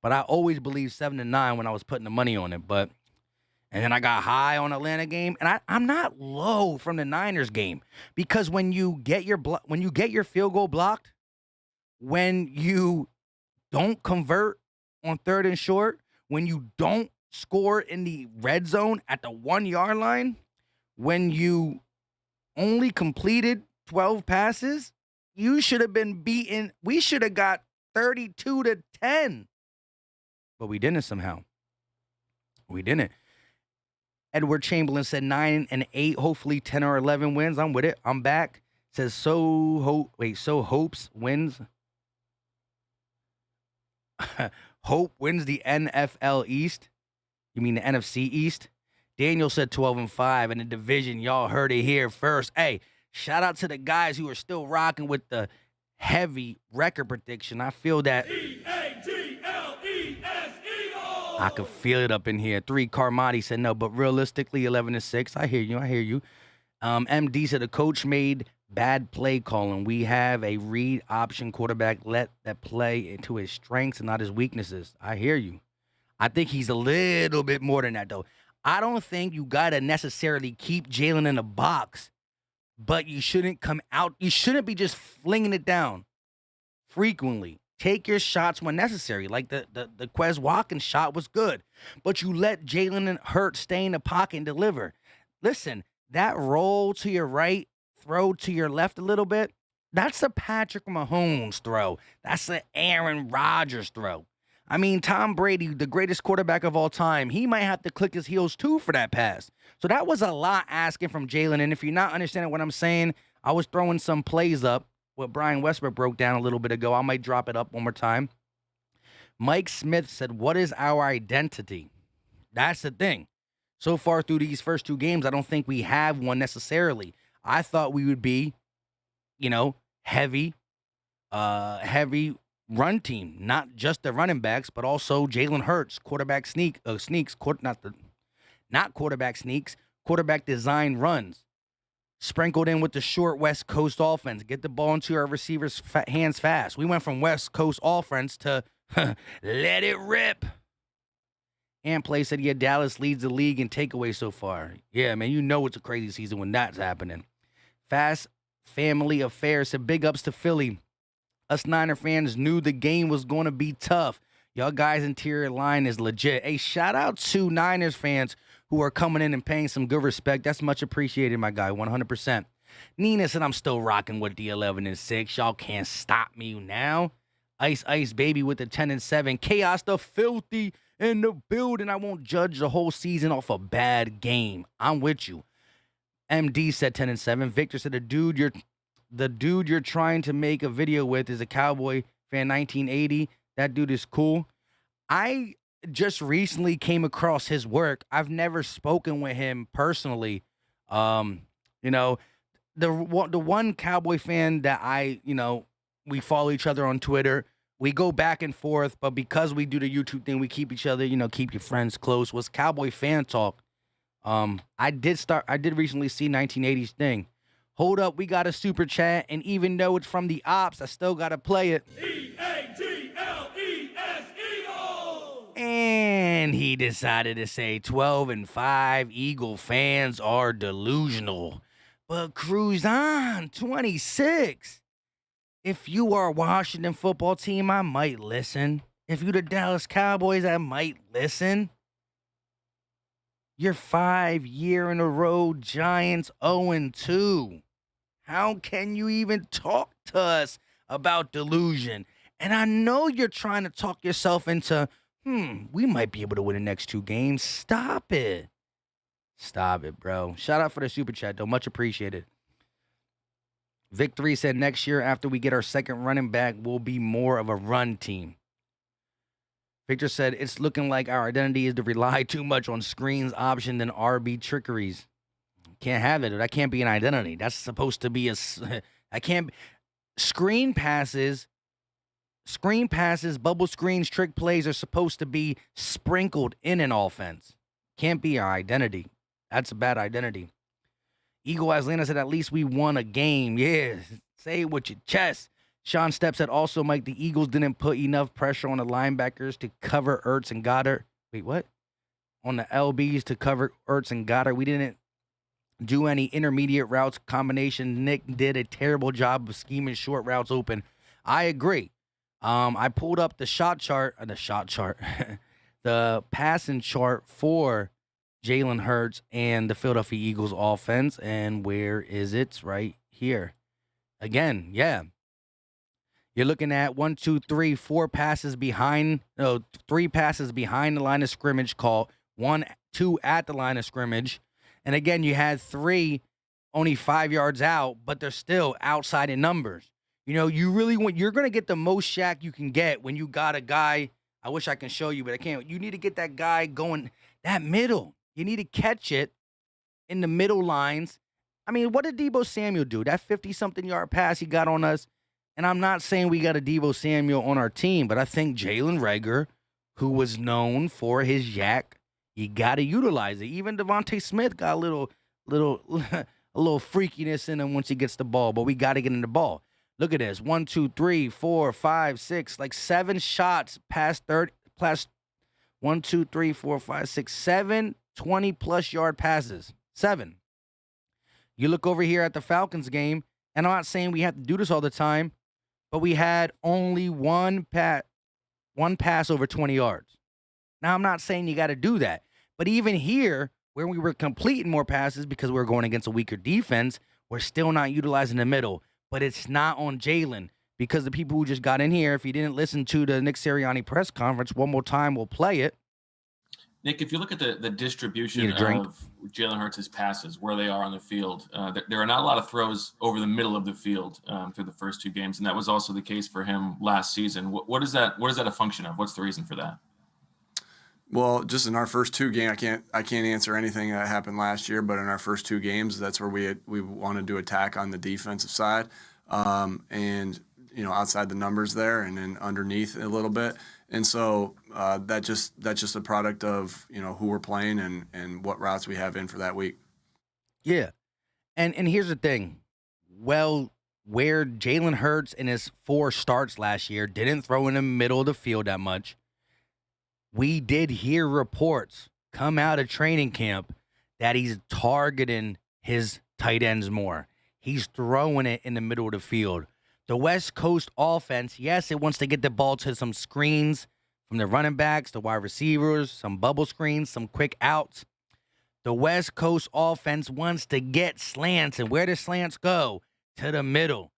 But I always believed 7 and 9 when I was putting the money on it. And then I got high on Atlanta game, and I'm not low from the Niners game, because when you get your field goal blocked, when you don't convert on 3rd and short, when you don't score in the red zone at the 1-yard line, when you only completed 12 passes, you should have been beaten. We should have got 32-10, but we didn't somehow. We didn't. Edward Chamberlain said 9 and 8, hopefully 10 or 11 wins. I'm with it. I'm back. Says Hopes wins. Hope wins the NFL East. You mean the NFC East? Daniel said 12 and 5 in the division. Y'all heard it here first. Hey, shout out to the guys who are still rocking with the heavy record prediction. I feel that. I can feel it up in here. 3 Carmody said no, but realistically 11 and 6. I hear you. MD said the coach made bad play calling. We have a read option quarterback. Let that play into his strengths and not his weaknesses. I hear you. I think he's a little bit more than that, though. I don't think you got to necessarily keep Jalen in a box, but you shouldn't come out. You shouldn't be just flinging it down frequently. Take your shots when necessary. Like the Quez Watkins shot was good, but you let Jalen and Hurts stay in the pocket and deliver. Listen, that roll to your right, throw to your left a little bit, that's a Patrick Mahomes throw. That's an Aaron Rodgers throw. I mean, Tom Brady, the greatest quarterback of all time, he might have to click his heels too for that pass. So that was a lot asking from Jalen. And if you're not understanding what I'm saying, I was throwing some plays up. What Brian Westbrook broke down a little bit ago. I might drop it up one more time. Mike Smith said, what is our identity? That's the thing. So far through these first 2 games, I don't think we have one necessarily. I thought we would be, heavy run team. Not just the running backs, but also Jalen Hurts, quarterback design runs. Sprinkled in with the short West Coast offense. Get the ball into our receivers' hands fast. We went from West Coast offense to let it rip. And Play said, yeah, Dallas leads the league in takeaways so far. Yeah, man, you know it's a crazy season when that's happening. Fast Family Affairs said, big ups to Philly. Us Niner fans knew the game was going to be tough. Y'all guys' interior line is legit. Hey, shout out to Niners fans who are coming in and paying some good respect. That's much appreciated, my guy, 100%. Nina said, I'm still rocking with the 11 and 6. Y'all can't stop me now. Ice Baby with the 10 and 7. Chaos the Filthy in the building. I won't judge the whole season off a bad game. I'm with you. MD said 10 and 7. Victor said, the dude you're trying to make a video with is a Cowboy fan, 1980. That dude is cool. I just recently came across his work. I've never spoken with him personally. The one Cowboy fan that we follow each other on Twitter. We go back and forth, but because we do the YouTube thing, we keep each other, keep your friends close. Was Cowboy Fan Talk. I did recently see 1980's thing. Hold up, we got a super chat, and even though it's from the ops, I still got to play it. And he decided to say 12 and 5 Eagle fans are delusional. But cruise on, 26. If you are a Washington football team, I might listen. If you the Dallas Cowboys, I might listen. You're 5 year in a row Giants 0-2. How can you even talk to us about delusion? And I know you're trying to talk yourself into, we might be able to win the next 2 games. Stop it. Stop it, bro. Shout out for the super chat, though. Much appreciated. Victory said next year after we get our second running back, we'll be more of a run team. Victor said it's looking like our identity is to rely too much on screens, option, and RB trickeries. Can't have it. That can't be an identity. That's supposed to be I can't. Screen passes, bubble screens, trick plays are supposed to be sprinkled in an offense. Can't be our identity. That's a bad identity. Eagle Atlanta said, at least we won a game. Yeah, say it with your chest. Sean Stepp said, also, Mike, the Eagles didn't put enough pressure on the linebackers to cover Ertz and Goedert. Wait, what? On the LBs to cover Ertz and Goedert. We didn't do any intermediate routes combination. Nick did a terrible job of scheming short routes open. I agree. I pulled up the the passing chart for Jalen Hurts and the Philadelphia Eagles offense. And where is it? It's right here. Again, yeah. You're looking at 1, 2, 3, 4 passes behind, 3 passes behind the line of scrimmage call, 1, 2 at the line of scrimmage. And again, you had 3 only 5 yards out, but they're still outside in numbers. You know, you're going to get the most shack you can get when you got a guy. I wish I can show you, but I can't. You need to get that guy going that middle. You need to catch it in the middle lines. I mean, what did Deebo Samuel do? That 50-something yard pass he got on us. And I'm not saying we got a Deebo Samuel on our team, but I think Jalen Reagor, who was known for his yak, you got to utilize it. Even Devontae Smith got a little freakiness in him once he gets the ball, but we got to get in the ball. Look at this. 1, 2, 3, 4, 5, 6, like 7 shots past 30, plus 1, 2, 3, 4, 5, 6, 7 20-plus yard passes. 7. You look over here at the Falcons game, and I'm not saying we have to do this all the time, but we had only one pass over 20 yards. Now, I'm not saying you got to do that, but even here, where we were completing more passes because we were going against a weaker defense, we're still not utilizing the middle. But it's not on Jalen, because the people who just got in here, if you didn't listen to the Nick Sirianni press conference, one more time, we'll play it. Nick, if you look at the distribution of Jalen Hurts' passes, where they are on the field, there are not a lot of throws over the middle of the field through the first 2 games, and that was also the case for him last season. What is that a function of? What's the reason for that? Well, just in our first 2 games, I can't answer anything that happened last year, but in our first 2 games, that's where we wanted to attack on the defensive side, and outside the numbers there, and then underneath a little bit. And so that's just a product of who we're playing and what routes we have in for that week. Yeah, and here's the thing. Well, where Jalen Hurts in his 4 starts last year didn't throw in the middle of the field that much, we did hear reports come out of training camp that he's targeting his tight ends more. He's throwing it in the middle of the field. The West Coast offense, yes, it wants to get the ball to some screens from the running backs, the wide receivers, some bubble screens, some quick outs. The West Coast offense wants to get slants, and where do slants go? To the middle.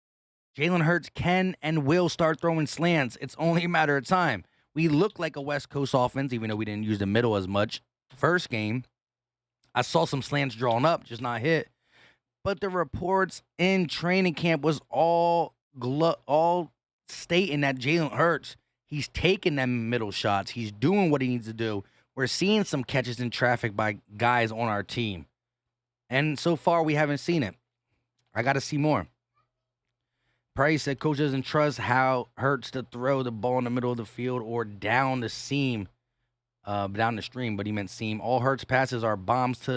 Jalen Hurts can and will start throwing slants. It's only a matter of time. We look like a West Coast offense, even though we didn't use the middle as much. First game, I saw some slants drawn up, just not hit. But the reports in training camp was all stating that Jalen Hurts, he's taking them middle shots. He's doing what he needs to do. We're seeing some catches in traffic by guys on our team. And so far, we haven't seen it. I got to see more. Price said coach doesn't trust how Hurts to throw the ball in the middle of the field or down the seam, down the stream, but he meant seam. All Hurts passes are bombs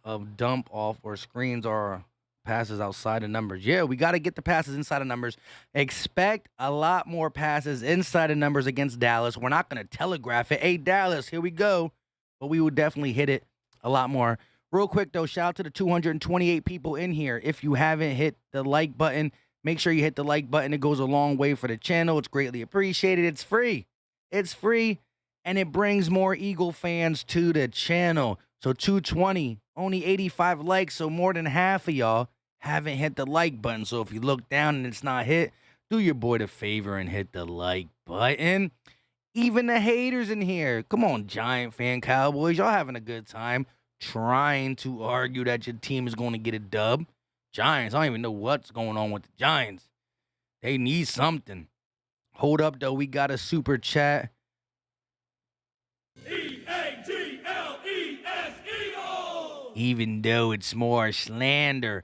of dump off or screens or passes outside of numbers. Yeah, we got to get the passes inside of numbers. Expect a lot more passes inside of numbers against Dallas. We're not going to telegraph it. Hey, Dallas, here we go. But we will definitely hit it a lot more. Real quick, though, shout out to the 228 people in here. If you haven't hit the like button, make sure you hit the like button. It goes a long way for the channel. It's greatly appreciated. It's free. It's free, and it brings more Eagle fans to the channel. So 220, only 85 likes, so more than half of y'all haven't hit the like button. So if you look down and it's not hit, do your boy the favor and hit the like button. Even the haters in here. Come on, Giant fan Cowboys. Y'all having a good time trying to argue that your team is going to get a dub. Giants, I don't even know what's going on with the Giants. They need something. Hold up, though. We got a super chat. E-A-G-L-E-S, Eagles! even though it's more slander.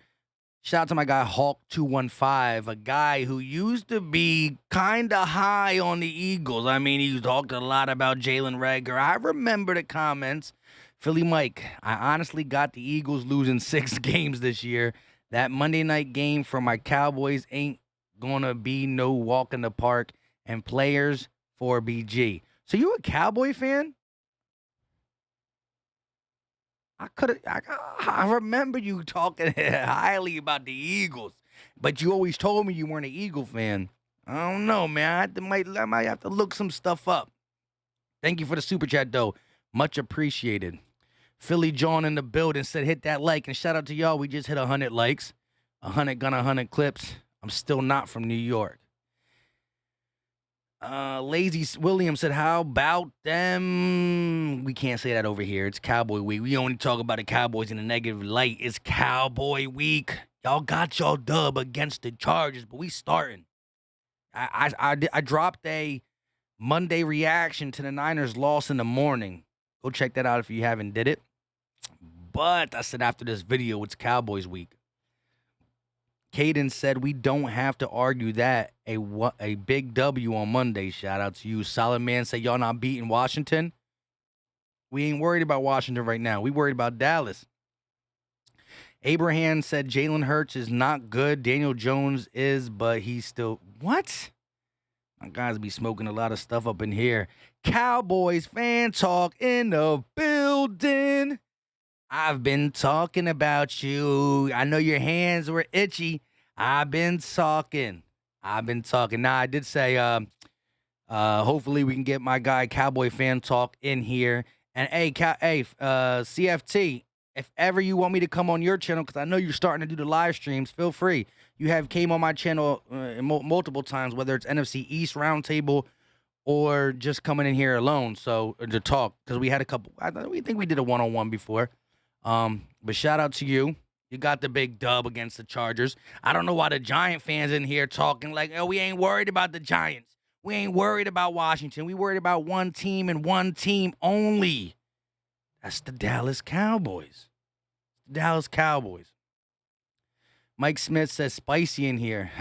Shout out to my guy Hawk215, a guy who used to be kind of high on the Eagles. I mean, he talked a lot about Jalen Reagor. I remember the comments. Philly Mike, I honestly got the Eagles losing 6 games this year. That Monday night game for my Cowboys ain't going to be no walk in the park, and players for BG. So you a Cowboy fan? I remember you talking highly about the Eagles, but you always told me you weren't an Eagle fan. I don't know, man. I might have to look some stuff up. Thank you for the super chat, though. Much appreciated. Philly John in the building said, hit that like, and shout out to y'all. We just hit 100 likes, 100 clips. I'm still not from New York. Lazy William said, how about them? We can't say that over here. It's Cowboy Week. We only talk about the Cowboys in a negative light. It's Cowboy Week. Y'all got y'all dub against the Chargers, but we starting. I dropped a Monday reaction to the Niners loss in the morning. Go check that out if you haven't did it. But I said after this video, it's Cowboys Week. Caden said, we don't have to argue that. A big W on Monday. Shout out to you. Solid Man said, y'all not beating Washington. We ain't worried about Washington right now. We worried about Dallas. Abraham said, Jalen Hurts is not good. Daniel Jones is, but he's still... What? My guys be smoking a lot of stuff up in here. Cowboys fan talk in the building. I've been talking about you. I know your hands were itchy. I've been talking. Now, I did say, hopefully we can get my guy Cowboy Fan Talk in here. And, hey, CFT, if ever you want me to come on your channel, because I know you're starting to do the live streams, feel free. You came on my channel multiple times, whether it's NFC East Roundtable or just coming in here alone to talk, because we had a couple. We think we did a one-on-one before. But shout out to you. You got the big dub against the Chargers. I don't know why the Giant fans in here talking like, oh, we ain't worried about the Giants. We ain't worried about Washington. We worried about one team and one team only. That's the Dallas Cowboys. Dallas Cowboys. Mike Smith says, spicy in here.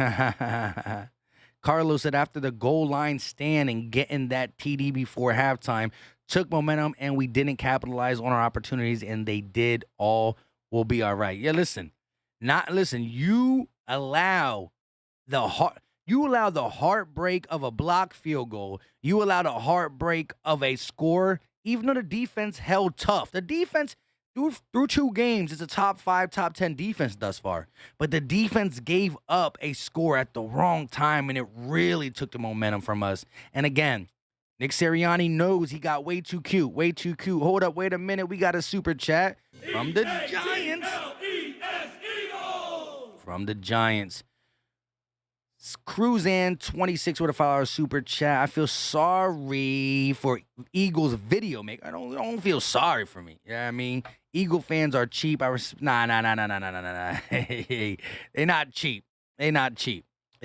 Carlos said, after the goal line stand and getting that TD before halftime, took momentum, and we didn't capitalize on our opportunities, and they did. All will be all right. Yeah, listen. You allow the heartbreak of a blocked field goal. You allow the heartbreak of a score, even though the defense held tough. The defense, through 2 games, is a top 5, top 10 defense thus far. But the defense gave up a score at the wrong time, and it really took the momentum from us. And again, Nick Sirianni knows he got way too cute. Hold up, wait a minute. We got a super chat from the Giants. From the Giants. Cruzan26 with a $5 super chat. I feel sorry for Eagles video maker. I don't feel sorry for me. You know what I mean? Eagle fans are cheap. Nah. They not cheap. They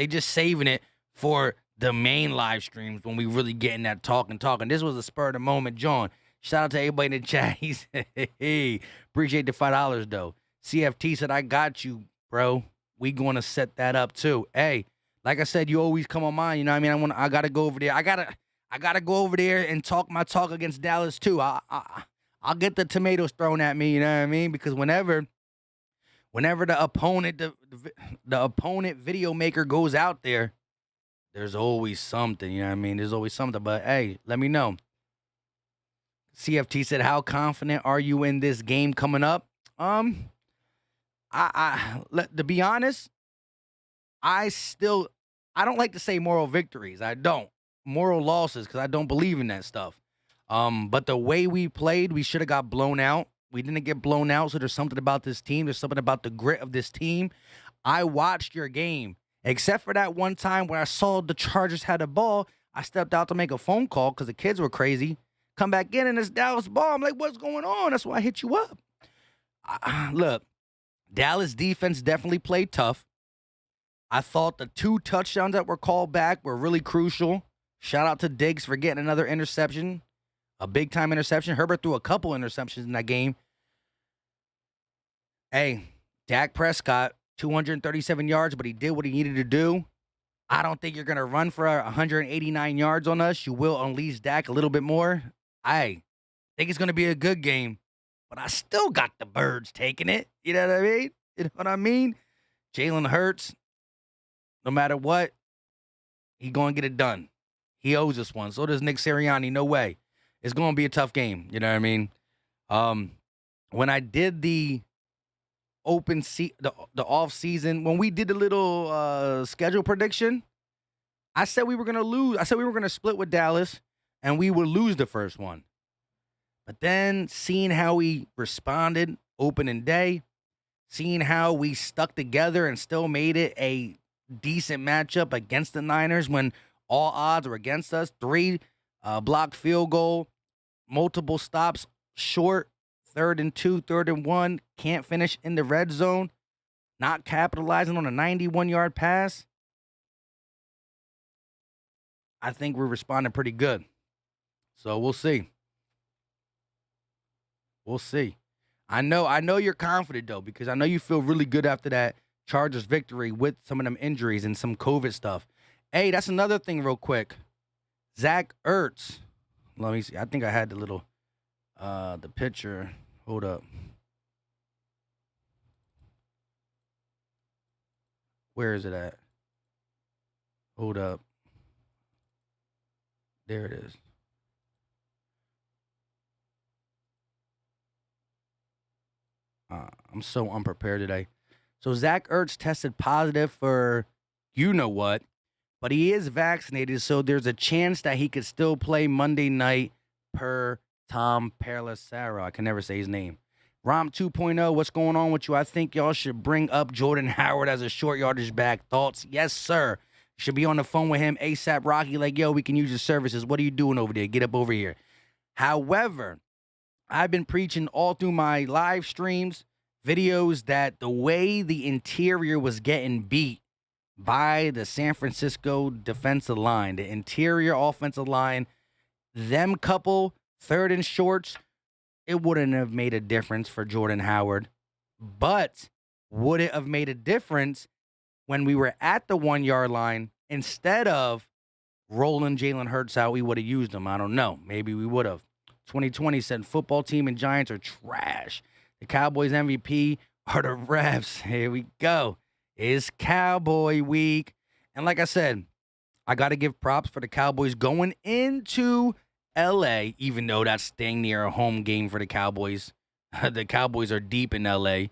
just saving it for the main live streams when we really getting that talking. This was a spur of the moment, John. Shout out to everybody in the chat. He said, hey, appreciate the $5 though. CFT said, I got you, bro. We going to set that up too. Hey, like I said, you always come on mine. You know what I mean? I gotta go over there. I gotta go over there and talk my talk against Dallas too. I'll get the tomatoes thrown at me. You know what I mean? Because whenever the opponent video maker goes out there, there's always something, you know what I mean? There's always something, but hey, let me know. CFT said, how confident are you in this game coming up? To be honest, I don't like to say moral victories. I don't. Moral losses, because I don't believe in that stuff. But the way we played, we should have got blown out. We didn't get blown out, so there's something about this team. There's something about the grit of this team. I watched your game. Except for that one time where I saw the Chargers had a ball, I stepped out to make a phone call because the kids were crazy. Come back in and it's Dallas ball. I'm like, what's going on? That's why I hit you up. Look, Dallas defense definitely played tough. I thought the 2 touchdowns that were called back were really crucial. Shout out to Diggs for getting another interception, a big-time interception. Herbert threw a couple interceptions in that game. Hey, Dak Prescott, 237 yards, but he did what he needed to do. I don't think you're going to run for 189 yards on us. You will unleash Dak a little bit more. I think it's going to be a good game, but I still got the Birds taking it. You know what I mean? You know what I mean? Jalen Hurts, no matter what, he going to get it done. He owes us one. So does Nick Sirianni. No way. It's going to be a tough game. You know what I mean? When I did the the off season, when we did the little schedule prediction, I said we were gonna lose. I said we were gonna split with Dallas, and we would lose the first one. But then seeing how we responded opening day, seeing how we stuck together and still made it a decent matchup against the Niners when all odds were against us, 3 blocked field goal, multiple stops short. 3rd and 2, 3rd and 1, can't finish in the red zone, not capitalizing on a 91-yard pass. I think we're responding pretty good. So we'll see. We'll see. I know you're confident, though, because I know you feel really good after that Chargers victory with some of them injuries and some COVID stuff. Hey, that's another thing real quick. Zach Ertz. Let me see. I think I had the little the picture. Hold up. Where is it at? Hold up. There it is. I'm so unprepared today. So Zach Ertz tested positive for you know what, but he is vaccinated, so there's a chance that he could still play Monday night per Tom Pelissero. I can never say his name. Rom 2.0, what's going on with you? I think y'all should bring up Jordan Howard as a short yardage back. Thoughts? Yes, sir. Should be on the phone with him ASAP Rocky. Like, yo, we can use your services. What are you doing over there? Get up over here. However, I've been preaching all through my live streams, videos, that the way the interior was getting beat by the San Francisco defensive line, the interior offensive line, them couple 3rd and shorts, it wouldn't have made a difference for Jordan Howard. But would it have made a difference when we were at the 1-yard line? Instead of rolling Jalen Hurts out, we would have used him. I don't know. Maybe we would have. 2020 said football team and Giants are trash. The Cowboys MVP are the refs. Here we go. It's Cowboy week. And like I said, I got to give props for the Cowboys going into L.A., even though that's staying near a home game for the Cowboys. The Cowboys are deep in L.A.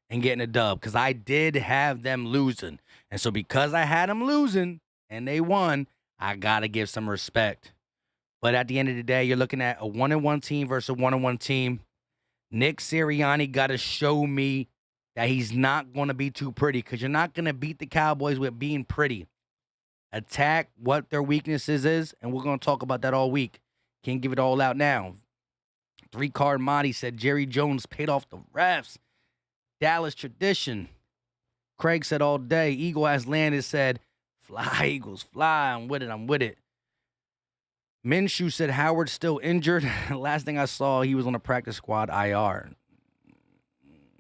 and getting a dub because I did have them losing. And so because I had them losing and they won, I got to give some respect. But at the end of the day, you're looking at a 1-1 team versus a 1-1 team. Nick Sirianni got to show me that he's not going to be too pretty because you're not going to beat the Cowboys with being pretty. Attack what their weaknesses is, and we're going to talk about that all week. Can't give it all out now. 3-card Monty said Jerry Jones paid off the refs. Dallas tradition. Craig said all day. Eagle has landed, said, fly, Eagles, fly. I'm with it. Minshew said Howard's still injured. Last thing I saw, he was on a practice squad IR.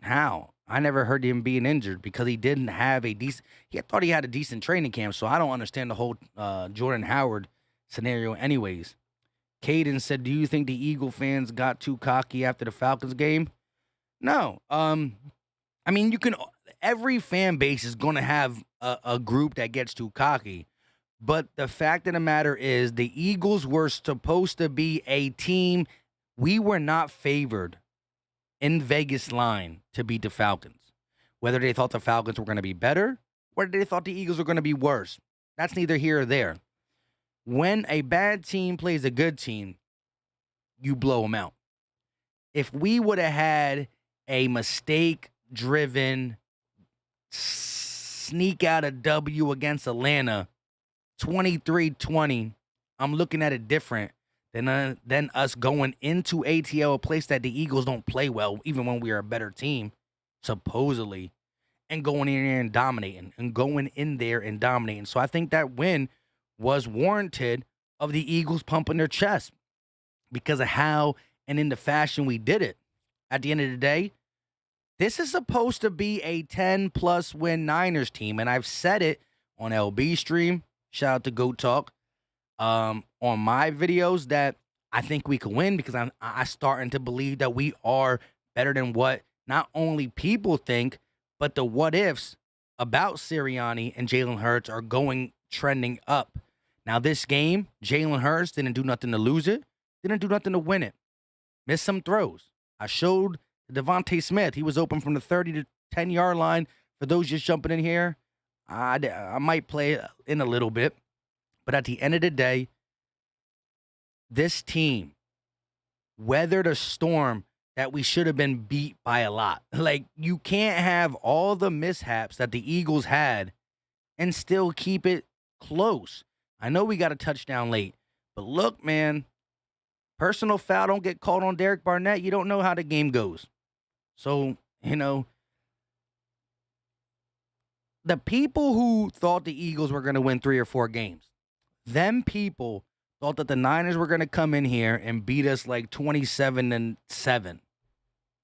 How? I never heard him being injured because he didn't have a decent... He thought he had a decent training camp, so I don't understand the whole Jordan Howard scenario anyways. Caden said, do you think the Eagle fans got too cocky after the Falcons game? No. I mean, you can... Every fan base is going to have a group that gets too cocky. But the fact of the matter is the Eagles were supposed to be a team. We were not favored in Vegas line to beat the Falcons. Whether they thought the Falcons were going to be better, or they thought the Eagles were going to be worse. That's neither here or there. When a bad team plays a good team, you blow them out. If we would have had a mistake-driven sneak out a W against Atlanta, 23-20, I'm looking at it different than us going into ATL, a place that the Eagles don't play well, even when we are a better team, supposedly, and going in there and dominating, So I think that win was warranted of the Eagles pumping their chest because of how and in the fashion we did it. At the end of the day, This is supposed to be a 10-plus win Niners team, and I've said it on LB stream. Shout out to Go Talk. On my videos that I think we could win because I'm starting to believe that we are better than what not only people think, but the what ifs about Sirianni and Jalen Hurts are trending up. Now, this game, Jalen Hurts didn't do nothing to lose it, didn't do nothing to win it. Missed some throws. I showed Devontae Smith. He was open from the 30 to 10-yard line. For those just jumping in here, I might play in a little bit. But at the end of the day, this team weathered a storm that we should have been beat by a lot. Like, you can't have all the mishaps that the Eagles had and still keep it close. I know we got a touchdown late, but look, man, personal foul don't get called on Derek Barnett. You don't know how the game goes. So, the people who thought the Eagles were going to win 3 or 4 games, them people thought that the Niners were going to come in here and beat us like 27-7.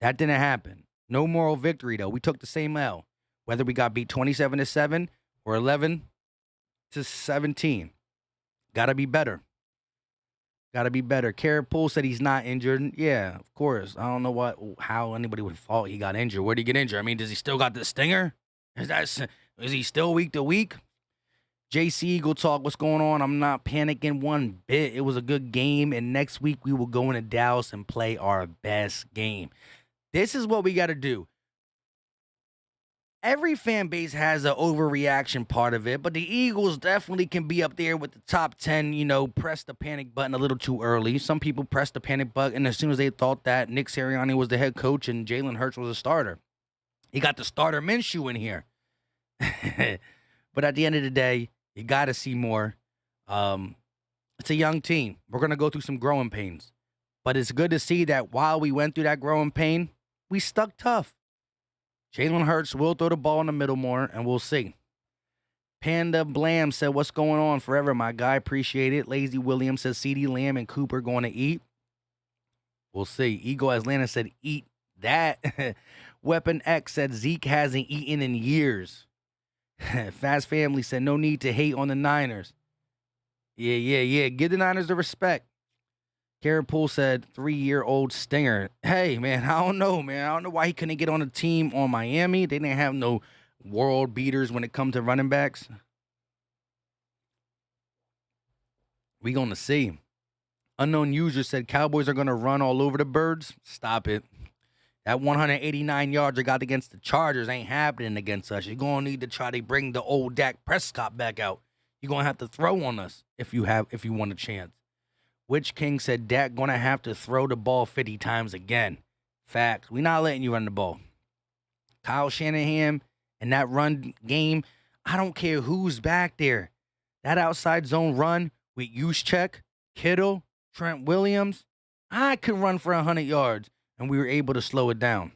That didn't happen. No moral victory, though. We took the same L, whether we got beat 27-7 or 11-17. Got to be better. Got to be better. Poole said he's not injured. Yeah, of course. I don't know how anybody would have thought he got injured. Where did he get injured? I mean, does he still got the stinger? Is he still week to week? JC Eagle Talk, what's going on? I'm not panicking one bit. It was a good game, and next week we will go into Dallas and play our best game. This is what we got to do. Every fan base has an overreaction part of it, but the Eagles definitely can be up there with the top 10, press the panic button a little too early. Some people pressed the panic button as soon as they thought that Nick Sirianni was the head coach and Jalen Hurts was a starter. He got the starter Minshew in here. But at the end of the day, you got to see more. It's a young team. We're going to go through some growing pains. But it's good to see that while we went through that growing pain, we stuck tough. Jalen Hurts will throw the ball in the middle more, and we'll see. Panda Blam said, what's going on forever, my guy? Appreciate it. Lazy Williams says, CeeDee Lamb and Cooper going to eat. We'll see. Ego Atlanta said, eat that. Weapon X said, Zeke hasn't eaten in years. Fast Family said, no need to hate on the Niners. Yeah. Give the Niners the respect. Karen Poole said, 3-year-old stinger. Hey, man, I don't know, man. I don't know why he couldn't get on a team on Miami. They didn't have no world beaters when it comes to running backs. We going to see. Unknown user said, Cowboys are going to run all over the birds. Stop it. That 189 yards they got against the Chargers ain't happening against us. You're going to need to try to bring the old Dak Prescott back out. You're going to have to throw on us if you want a chance. Witch King said Dak going to have to throw the ball 50 times again. Facts. We not letting you run the ball. Kyle Shanahan and that run game, I don't care who's back there. That outside zone run with Juszczyk, Kittle, Trent Williams, I could run for 100 yards, and we were able to slow it down.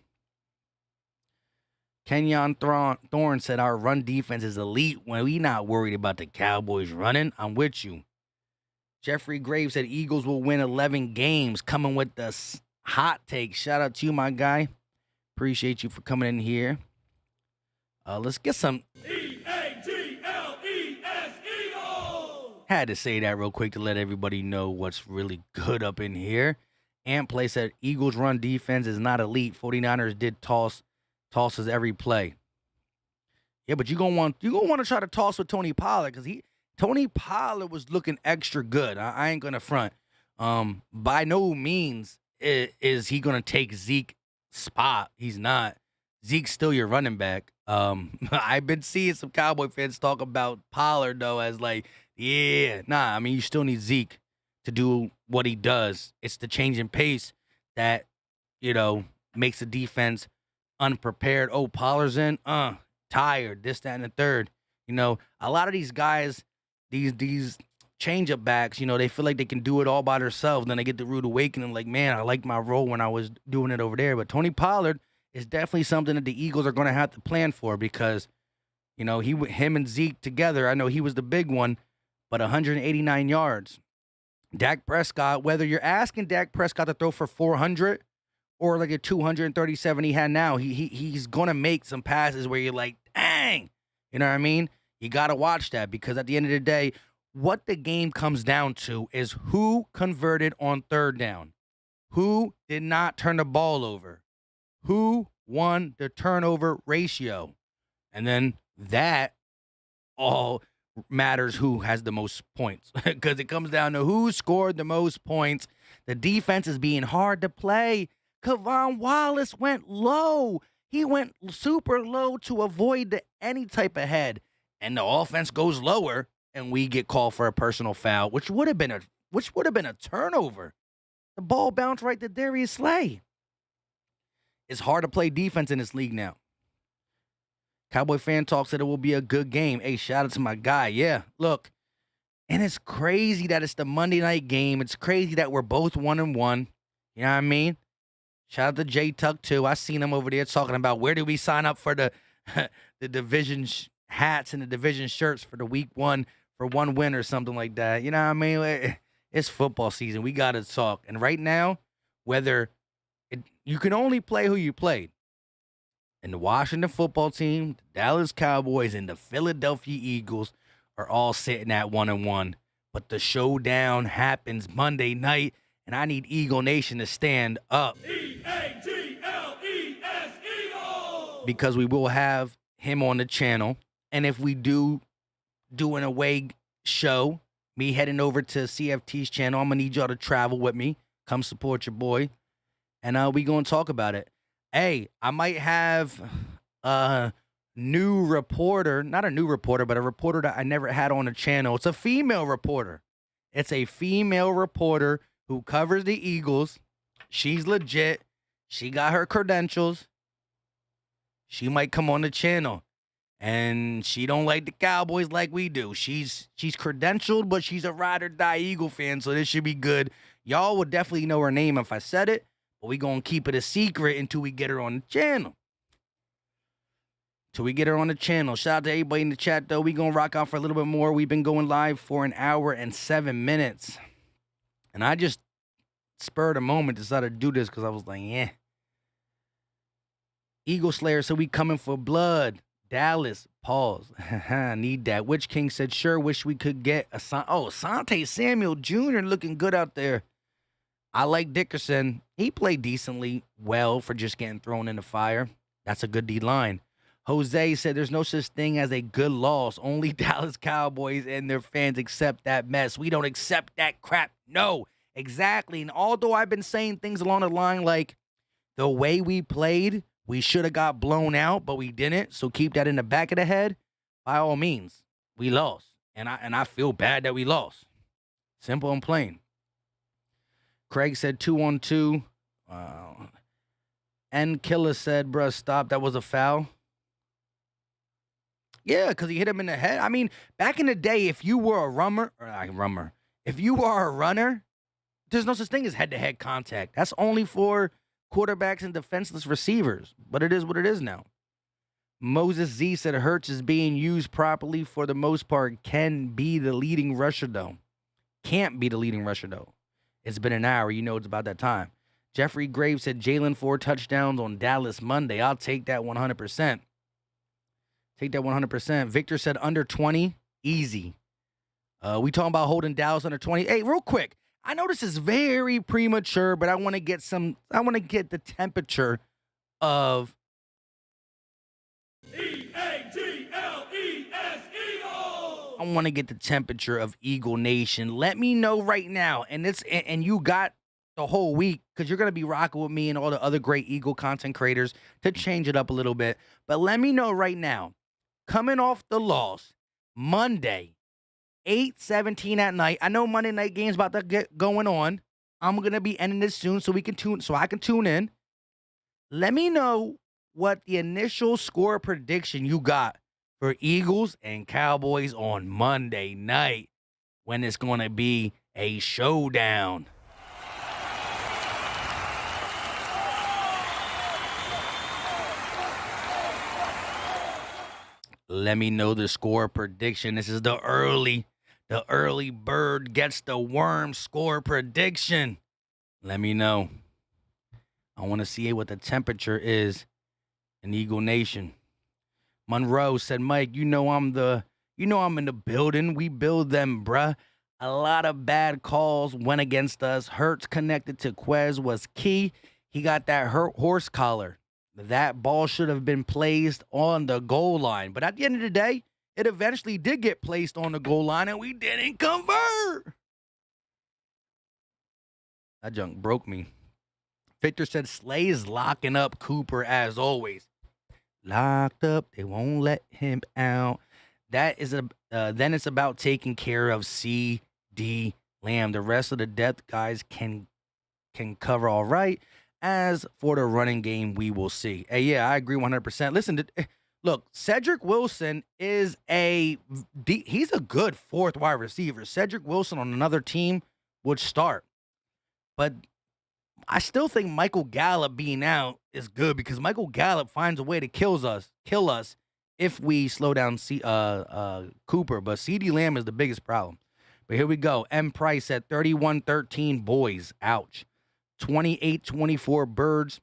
Kenyon Thorne said our run defense is elite when we not worried about the Cowboys running. I'm with you. Jeffrey Graves said Eagles will win 11 games, coming with the hot take. Shout out to you, my guy. Appreciate you for coming in here. Let's get some. E-A-G-L-E-S, Eagles! Had to say that real quick to let everybody know what's really good up in here. Amplay said Eagles run defense is not elite. 49ers did tosses every play. Yeah, but you're gonna want to try to toss with Tony Pollard because Tony Pollard was looking extra good. I ain't gonna front. By no means is he gonna take Zeke's spot. He's not. Zeke's still your running back. I've been seeing some Cowboy fans talk about Pollard though as like, yeah, nah. I mean, you still need Zeke to do what he does. It's the change in pace that makes the defense unprepared. Oh, Pollard's in, tired. This, that, and the third. A lot of these guys. These change-up backs, they feel like they can do it all by themselves. Then they get the rude awakening like, man, I liked my role when I was doing it over there. But Tony Pollard is definitely something that the Eagles are going to have to plan for because, him and Zeke together, I know he was the big one, but 189 yards. Dak Prescott, whether you're asking Dak Prescott to throw for 400 or like a 237 he had now. He's going to make some passes where you're like, dang. You know what I mean? You got to watch that because at the end of the day, what the game comes down to is who converted on third down, who did not turn the ball over, who won the turnover ratio. And then that all matters who has the most points because it comes down to who scored the most points. The defense is being hard to play. Kevon Wallace went low. He went super low to avoid any type of head. And the offense goes lower, and we get called for a personal foul, which would have been a turnover. The ball bounced right to Darius Slay. It's hard to play defense in this league now. Cowboy Fan Talk said it will be a good game. Hey, shout out to my guy. Yeah, look. And it's crazy that it's the Monday night game. It's crazy that we're both 1-1. You know what I mean? Shout out to J Tuck, too. I seen him over there talking about where do we sign up for the the division hats and the division shirts for the week one for one win or something like that. You know what I mean? It's football season. We got to talk. And right now, you can only play who you played. And the Washington football team, the Dallas Cowboys, and the Philadelphia Eagles are all sitting at 1-1. But the showdown happens Monday night, and I need Eagle Nation to stand up. E-A-G-L-E-S, Eagles! Because we will have him on the channel. And if we do an away show, me heading over to CFT's channel, I'm going to need y'all to travel with me. Come support your boy. And we going to talk about it. Hey, I might have a new reporter, not a new reporter, but a reporter that I never had on the channel. It's a female reporter. It's a female reporter who covers the Eagles. She's legit. She got her credentials. She might come on the channel. And she don't like the Cowboys like we do. She's credentialed, but she's a ride or die Eagle fan, so this should be good. Y'all would definitely know her name if I said it. But we going to keep it a secret until we get her on the channel. Shout out to everybody in the chat, though. We going to rock out for a little bit more. We've been going live for 1 hour and 7 minutes. And I just spurred a moment, decided to do this because I was like, yeah. Eagle Slayer said we coming for blood. Dallas, pause. Need that. Witch King said, sure, wish we could get Asante Samuel Jr. looking good out there. I like Dickerson. He played decently well for just getting thrown in the fire. That's a good D-line. Jose said there's no such thing as a good loss. Only Dallas Cowboys and their fans accept that mess. We don't accept that crap. No, exactly. And although I've been saying things along the line like the way we played, we should have got blown out, but we didn't. So keep that in the back of the head. By all means, we lost. And I feel bad that we lost. Simple and plain. Craig said 2-on-2. And Killer said, bruh, stop. That was a foul. Yeah, because he hit him in the head. I mean, back in the day, if you were a if you were a runner, there's no such thing as head-to-head contact. That's only for quarterbacks and defenseless receivers. But it is what it is now. Moses Z said Ertz is being used properly for the most part. Can be the leading rusher, though. Can't be the leading rusher, though. It's been an hour. You know it's about that time. Jeffrey Graves said Jalen 4 touchdowns on Dallas Monday. I'll take that 100%. Take that 100%. Victor said under 20. Easy. We talking about holding Dallas under 20. Hey, real quick. I know this is very premature, but I want to get the temperature of E-A-G-L-E-S, Eagles! I want to get the temperature of Eagle Nation. Let me know right now. And you got the whole week because you're going to be rocking with me and all the other great Eagle content creators to change it up a little bit. But let me know right now. Coming off the loss, Monday, 8:17 at night. I know Monday night game's about to get going on. I'm going to be ending this soon so I can tune in. Let me know what the initial score prediction you got for Eagles and Cowboys on Monday night when it's going to be a showdown. Let me know the score prediction. This is the early bird gets the worm score prediction. Let me know. I want to see what the temperature is in Eagle Nation. Monroe said, Mike, you know I'm in the building. We build them, bruh. A lot of bad calls went against us. Ertz connected to Quez was key. He got that horse collar. That ball should have been placed on the goal line. But at the end of the day, it eventually did get placed on the goal line, and we didn't convert. That junk broke me. Victor said, Slay is locking up Cooper as always. Locked up, they won't let him out. That is then it's about taking care of C.D. Lamb. The rest of the depth guys can cover all right. As for the running game, we will see. Hey, yeah, I agree 100%. Listen, look, Cedric Wilson he's a good fourth wide receiver. Cedric Wilson on another team would start. But I still think Michael Gallup being out is good because Michael Gallup finds a way to kill us if we slow down Cooper. But C.D. Lamb is the biggest problem. But here we go. M. Price at 31-13 boys. Ouch. 28-24 birds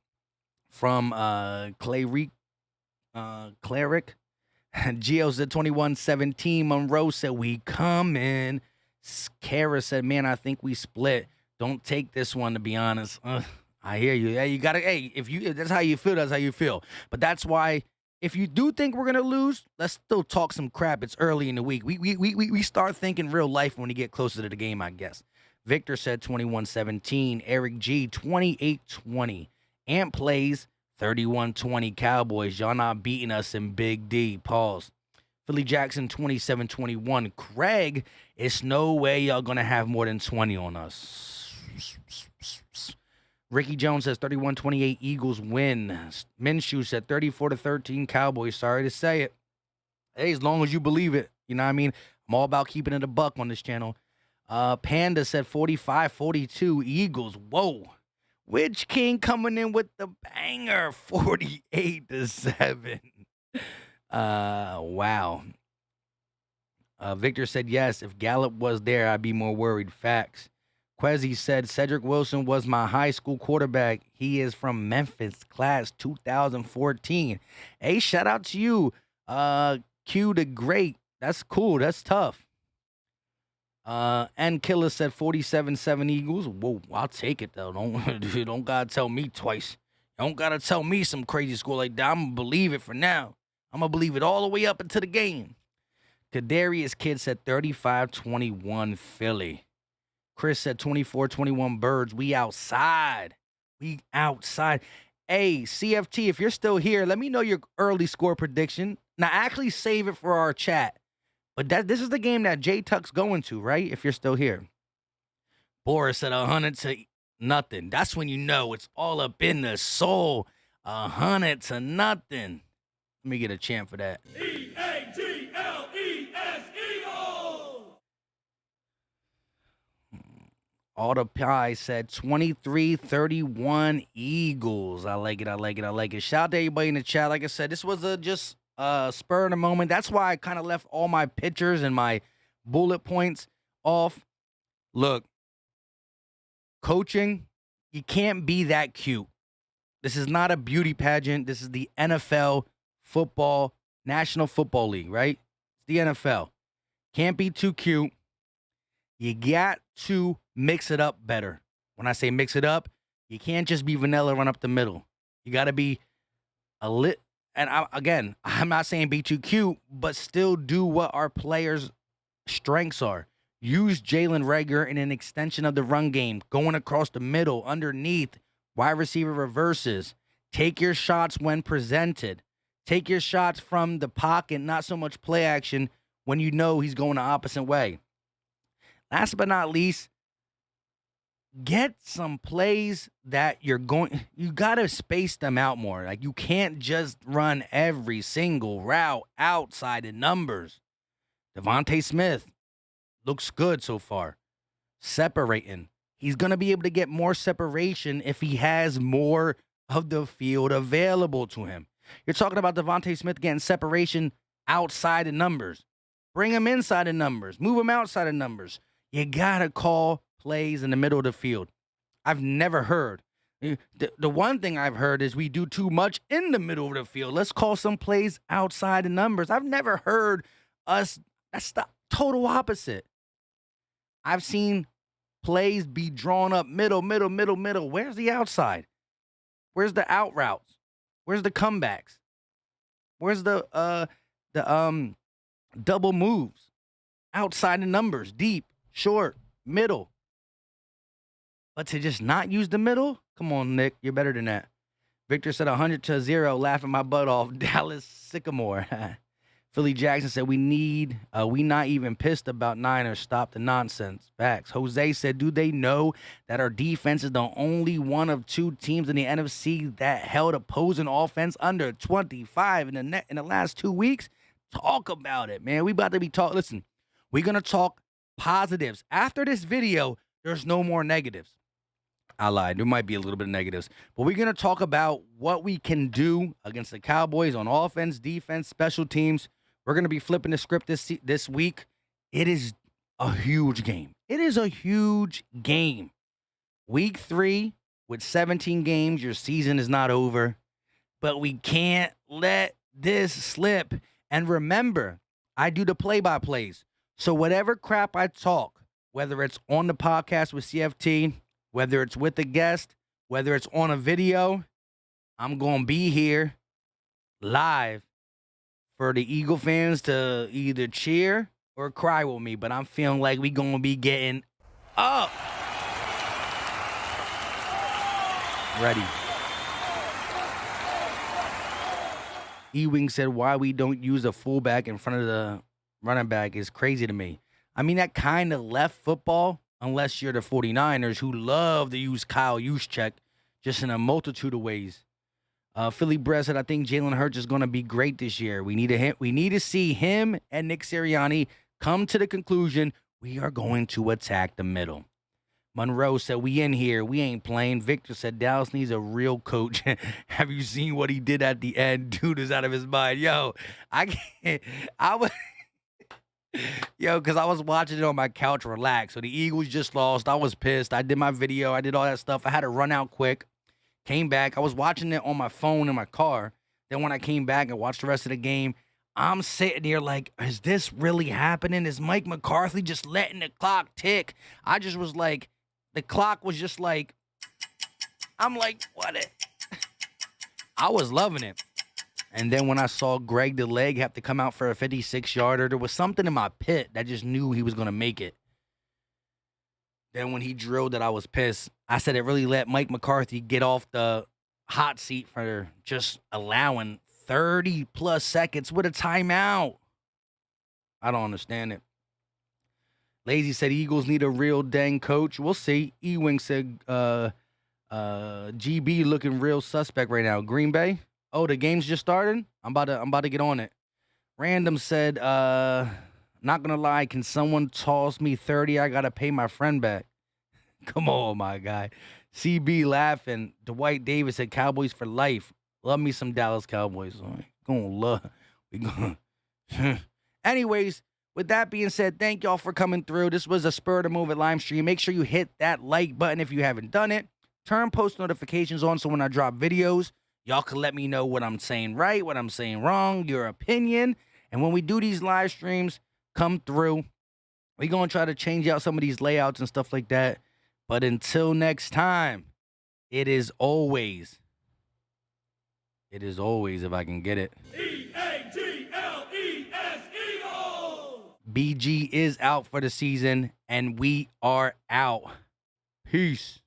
from Cleric. Gio said 21-17. Monroe said we come in. Kara said, man, I think we split. Don't take this one, to be honest. I hear you. Hey, you gotta. Hey, if that's how you feel, that's how you feel. But that's why, if you do think we're gonna lose, let's still talk some crap. It's early in the week. We start thinking real life when we get closer to the game, I guess. Victor said 21-17. Eric G 28-20. Ant plays 31-20. Cowboys. Y'all not beating us in Big D. Pause. Philly Jackson 27-21. Craig, it's no way y'all gonna have more than 20 on us. Ricky Jones says 31-28 Eagles win. Minshew said 34-13 Cowboys. Sorry to say it. Hey, as long as you believe it. You know what I mean? I'm all about keeping it a buck on this channel. Panda said 45-42 Eagles. Whoa. Witch King coming in with the banger. 48-7. Wow. Victor said, yes, if Gallup was there, I'd be more worried. Facts. Quezzy said, Cedric Wilson was my high school quarterback. He is from Memphis, class 2014. Hey, shout out to you. Q the Great. That's cool. That's tough. And Killer said 47-7 Eagles. Whoa, I'll take it, though. Don't gotta tell me twice. Don't gotta tell me some crazy score like that. I'm gonna believe it for now. I'm gonna believe it all the way up into the game. Kadarius Kid said 35-21 Philly. Chris said 24-21 birds. We outside. We outside. Hey, CFT, if you're still here, let me know your early score prediction. Now, actually save it for our chat. But this is the game that J-Tuck's going to, right? If you're still here. Boris said 100-0. That's when you know it's all up in the soul. 100-0. Let me get a chant for that. E-A-G-L-E-S, Eagles! Autopie said 23-31 Eagles. I like it. Shout out to everybody in the chat. Like I said, this was just spur of the moment. That's why I kind of left all my pictures and my bullet points off. Look, coaching, you can't be that cute. This is not a beauty pageant. This is the NFL football, National Football League, right? It's the NFL. Can't be too cute. You got to mix it up better. When I say mix it up, you can't just be vanilla run up the middle. You got to be a lit. And I'm not saying be too cute, but still do what our players' strengths are. Use Jalen Reagor in an extension of the run game, going across the middle, underneath, wide receiver reverses. Take your shots when presented. Take your shots from the pocket, not so much play action when you know he's going the opposite way. Last but not least, get some plays that you got to space them out more. Like, you can't just run every single route outside the numbers. Devontae Smith looks good so far. Separating. He's going to be able to get more separation if he has more of the field available to him. You're talking about Devontae Smith getting separation outside the numbers. Bring him inside the numbers. Move him outside the numbers. You got to call plays in the middle of the field. I've never heard The one thing I've heard is we do too much in the middle of the field. Let's call some plays outside the numbers. I've never heard us. That's the total opposite. I've seen plays be drawn up middle. Where's the outside? Where's the out routes? Where's the comebacks? Where's the double moves? Outside the numbers, deep, short, middle. But to just not use the middle? Come on, Nick. You're better than that. Victor said 100-0, laughing my butt off. Dallas Sycamore. Philly Jackson said we not even pissed about Niners. Stop the nonsense. Facts. Jose said, do they know that our defense is the only one of two teams in the NFC that held opposing offense under 25 in the last 2 weeks? Talk about it, man. We about to be talking. Listen, we're going to talk positives. After this video, there's no more negatives. I lied. There might be a little bit of negatives. But we're going to talk about what we can do against the Cowboys on offense, defense, special teams. We're going to be flipping the script this week. It is a huge game. It is a huge game. Week 3 with 17 games. Your season is not over. But we can't let this slip. And remember, I do the play-by-plays. So whatever crap I talk, whether it's on the podcast with CFT, whether it's with a guest, whether it's on a video, I'm going to be here live for the Eagle fans to either cheer or cry with me. But I'm feeling like we going to be getting up. Ready. Ewing said why we don't use a fullback in front of the running back is crazy to me. I mean, that kind of left football, unless you're the 49ers, who love to use Kyle Juszczyk just in a multitude of ways. Philly Brett said, I think Jalen Hurts is going to be great this year. We need to see him and Nick Sirianni come to the conclusion we are going to attack the middle. Monroe said, we in here. We ain't playing. Victor said, Dallas needs a real coach. Have you seen what he did at the end? Dude is out of his mind. Yo, because I was watching it on my couch, relax. So the Eagles just lost. I was pissed. I did my video. I did all that stuff. I had to run out quick. Came back. I was watching it on my phone in my car. Then when I came back and watched the rest of the game, I'm sitting here like, is this really happening? Is Mike McCarthy just letting the clock tick? I just was like, the clock was just like, I'm like, what? I was loving it. And then when I saw Greg the Leg have to come out for a 56-yarder, there was something in my pit that just knew he was going to make it. Then when he drilled it, I was pissed. I said it really let Mike McCarthy get off the hot seat for just allowing 30-plus seconds with a timeout. I don't understand it. Lazy said Eagles need a real dang coach. We'll see. Ewing said GB looking real suspect right now. Green Bay? Oh, the game's just started? I'm about to get on it. Random said, not gonna lie, can someone toss me 30? I gotta pay my friend back. Come on, my guy. CB laughing. Dwight Davis said Cowboys for life. Love me some Dallas Cowboys. Anyways, with that being said, thank y'all for coming through. This was a Spur to Move It live stream. Make sure you hit that like button if you haven't done it. Turn post notifications on so when I drop videos, y'all can let me know what I'm saying right, what I'm saying wrong, your opinion. And when we do these live streams, come through. We're going to try to change out some of these layouts and stuff like that. But until next time, it is always, if I can get it. EAGLES Eagles! BG is out for the season, and we are out. Peace.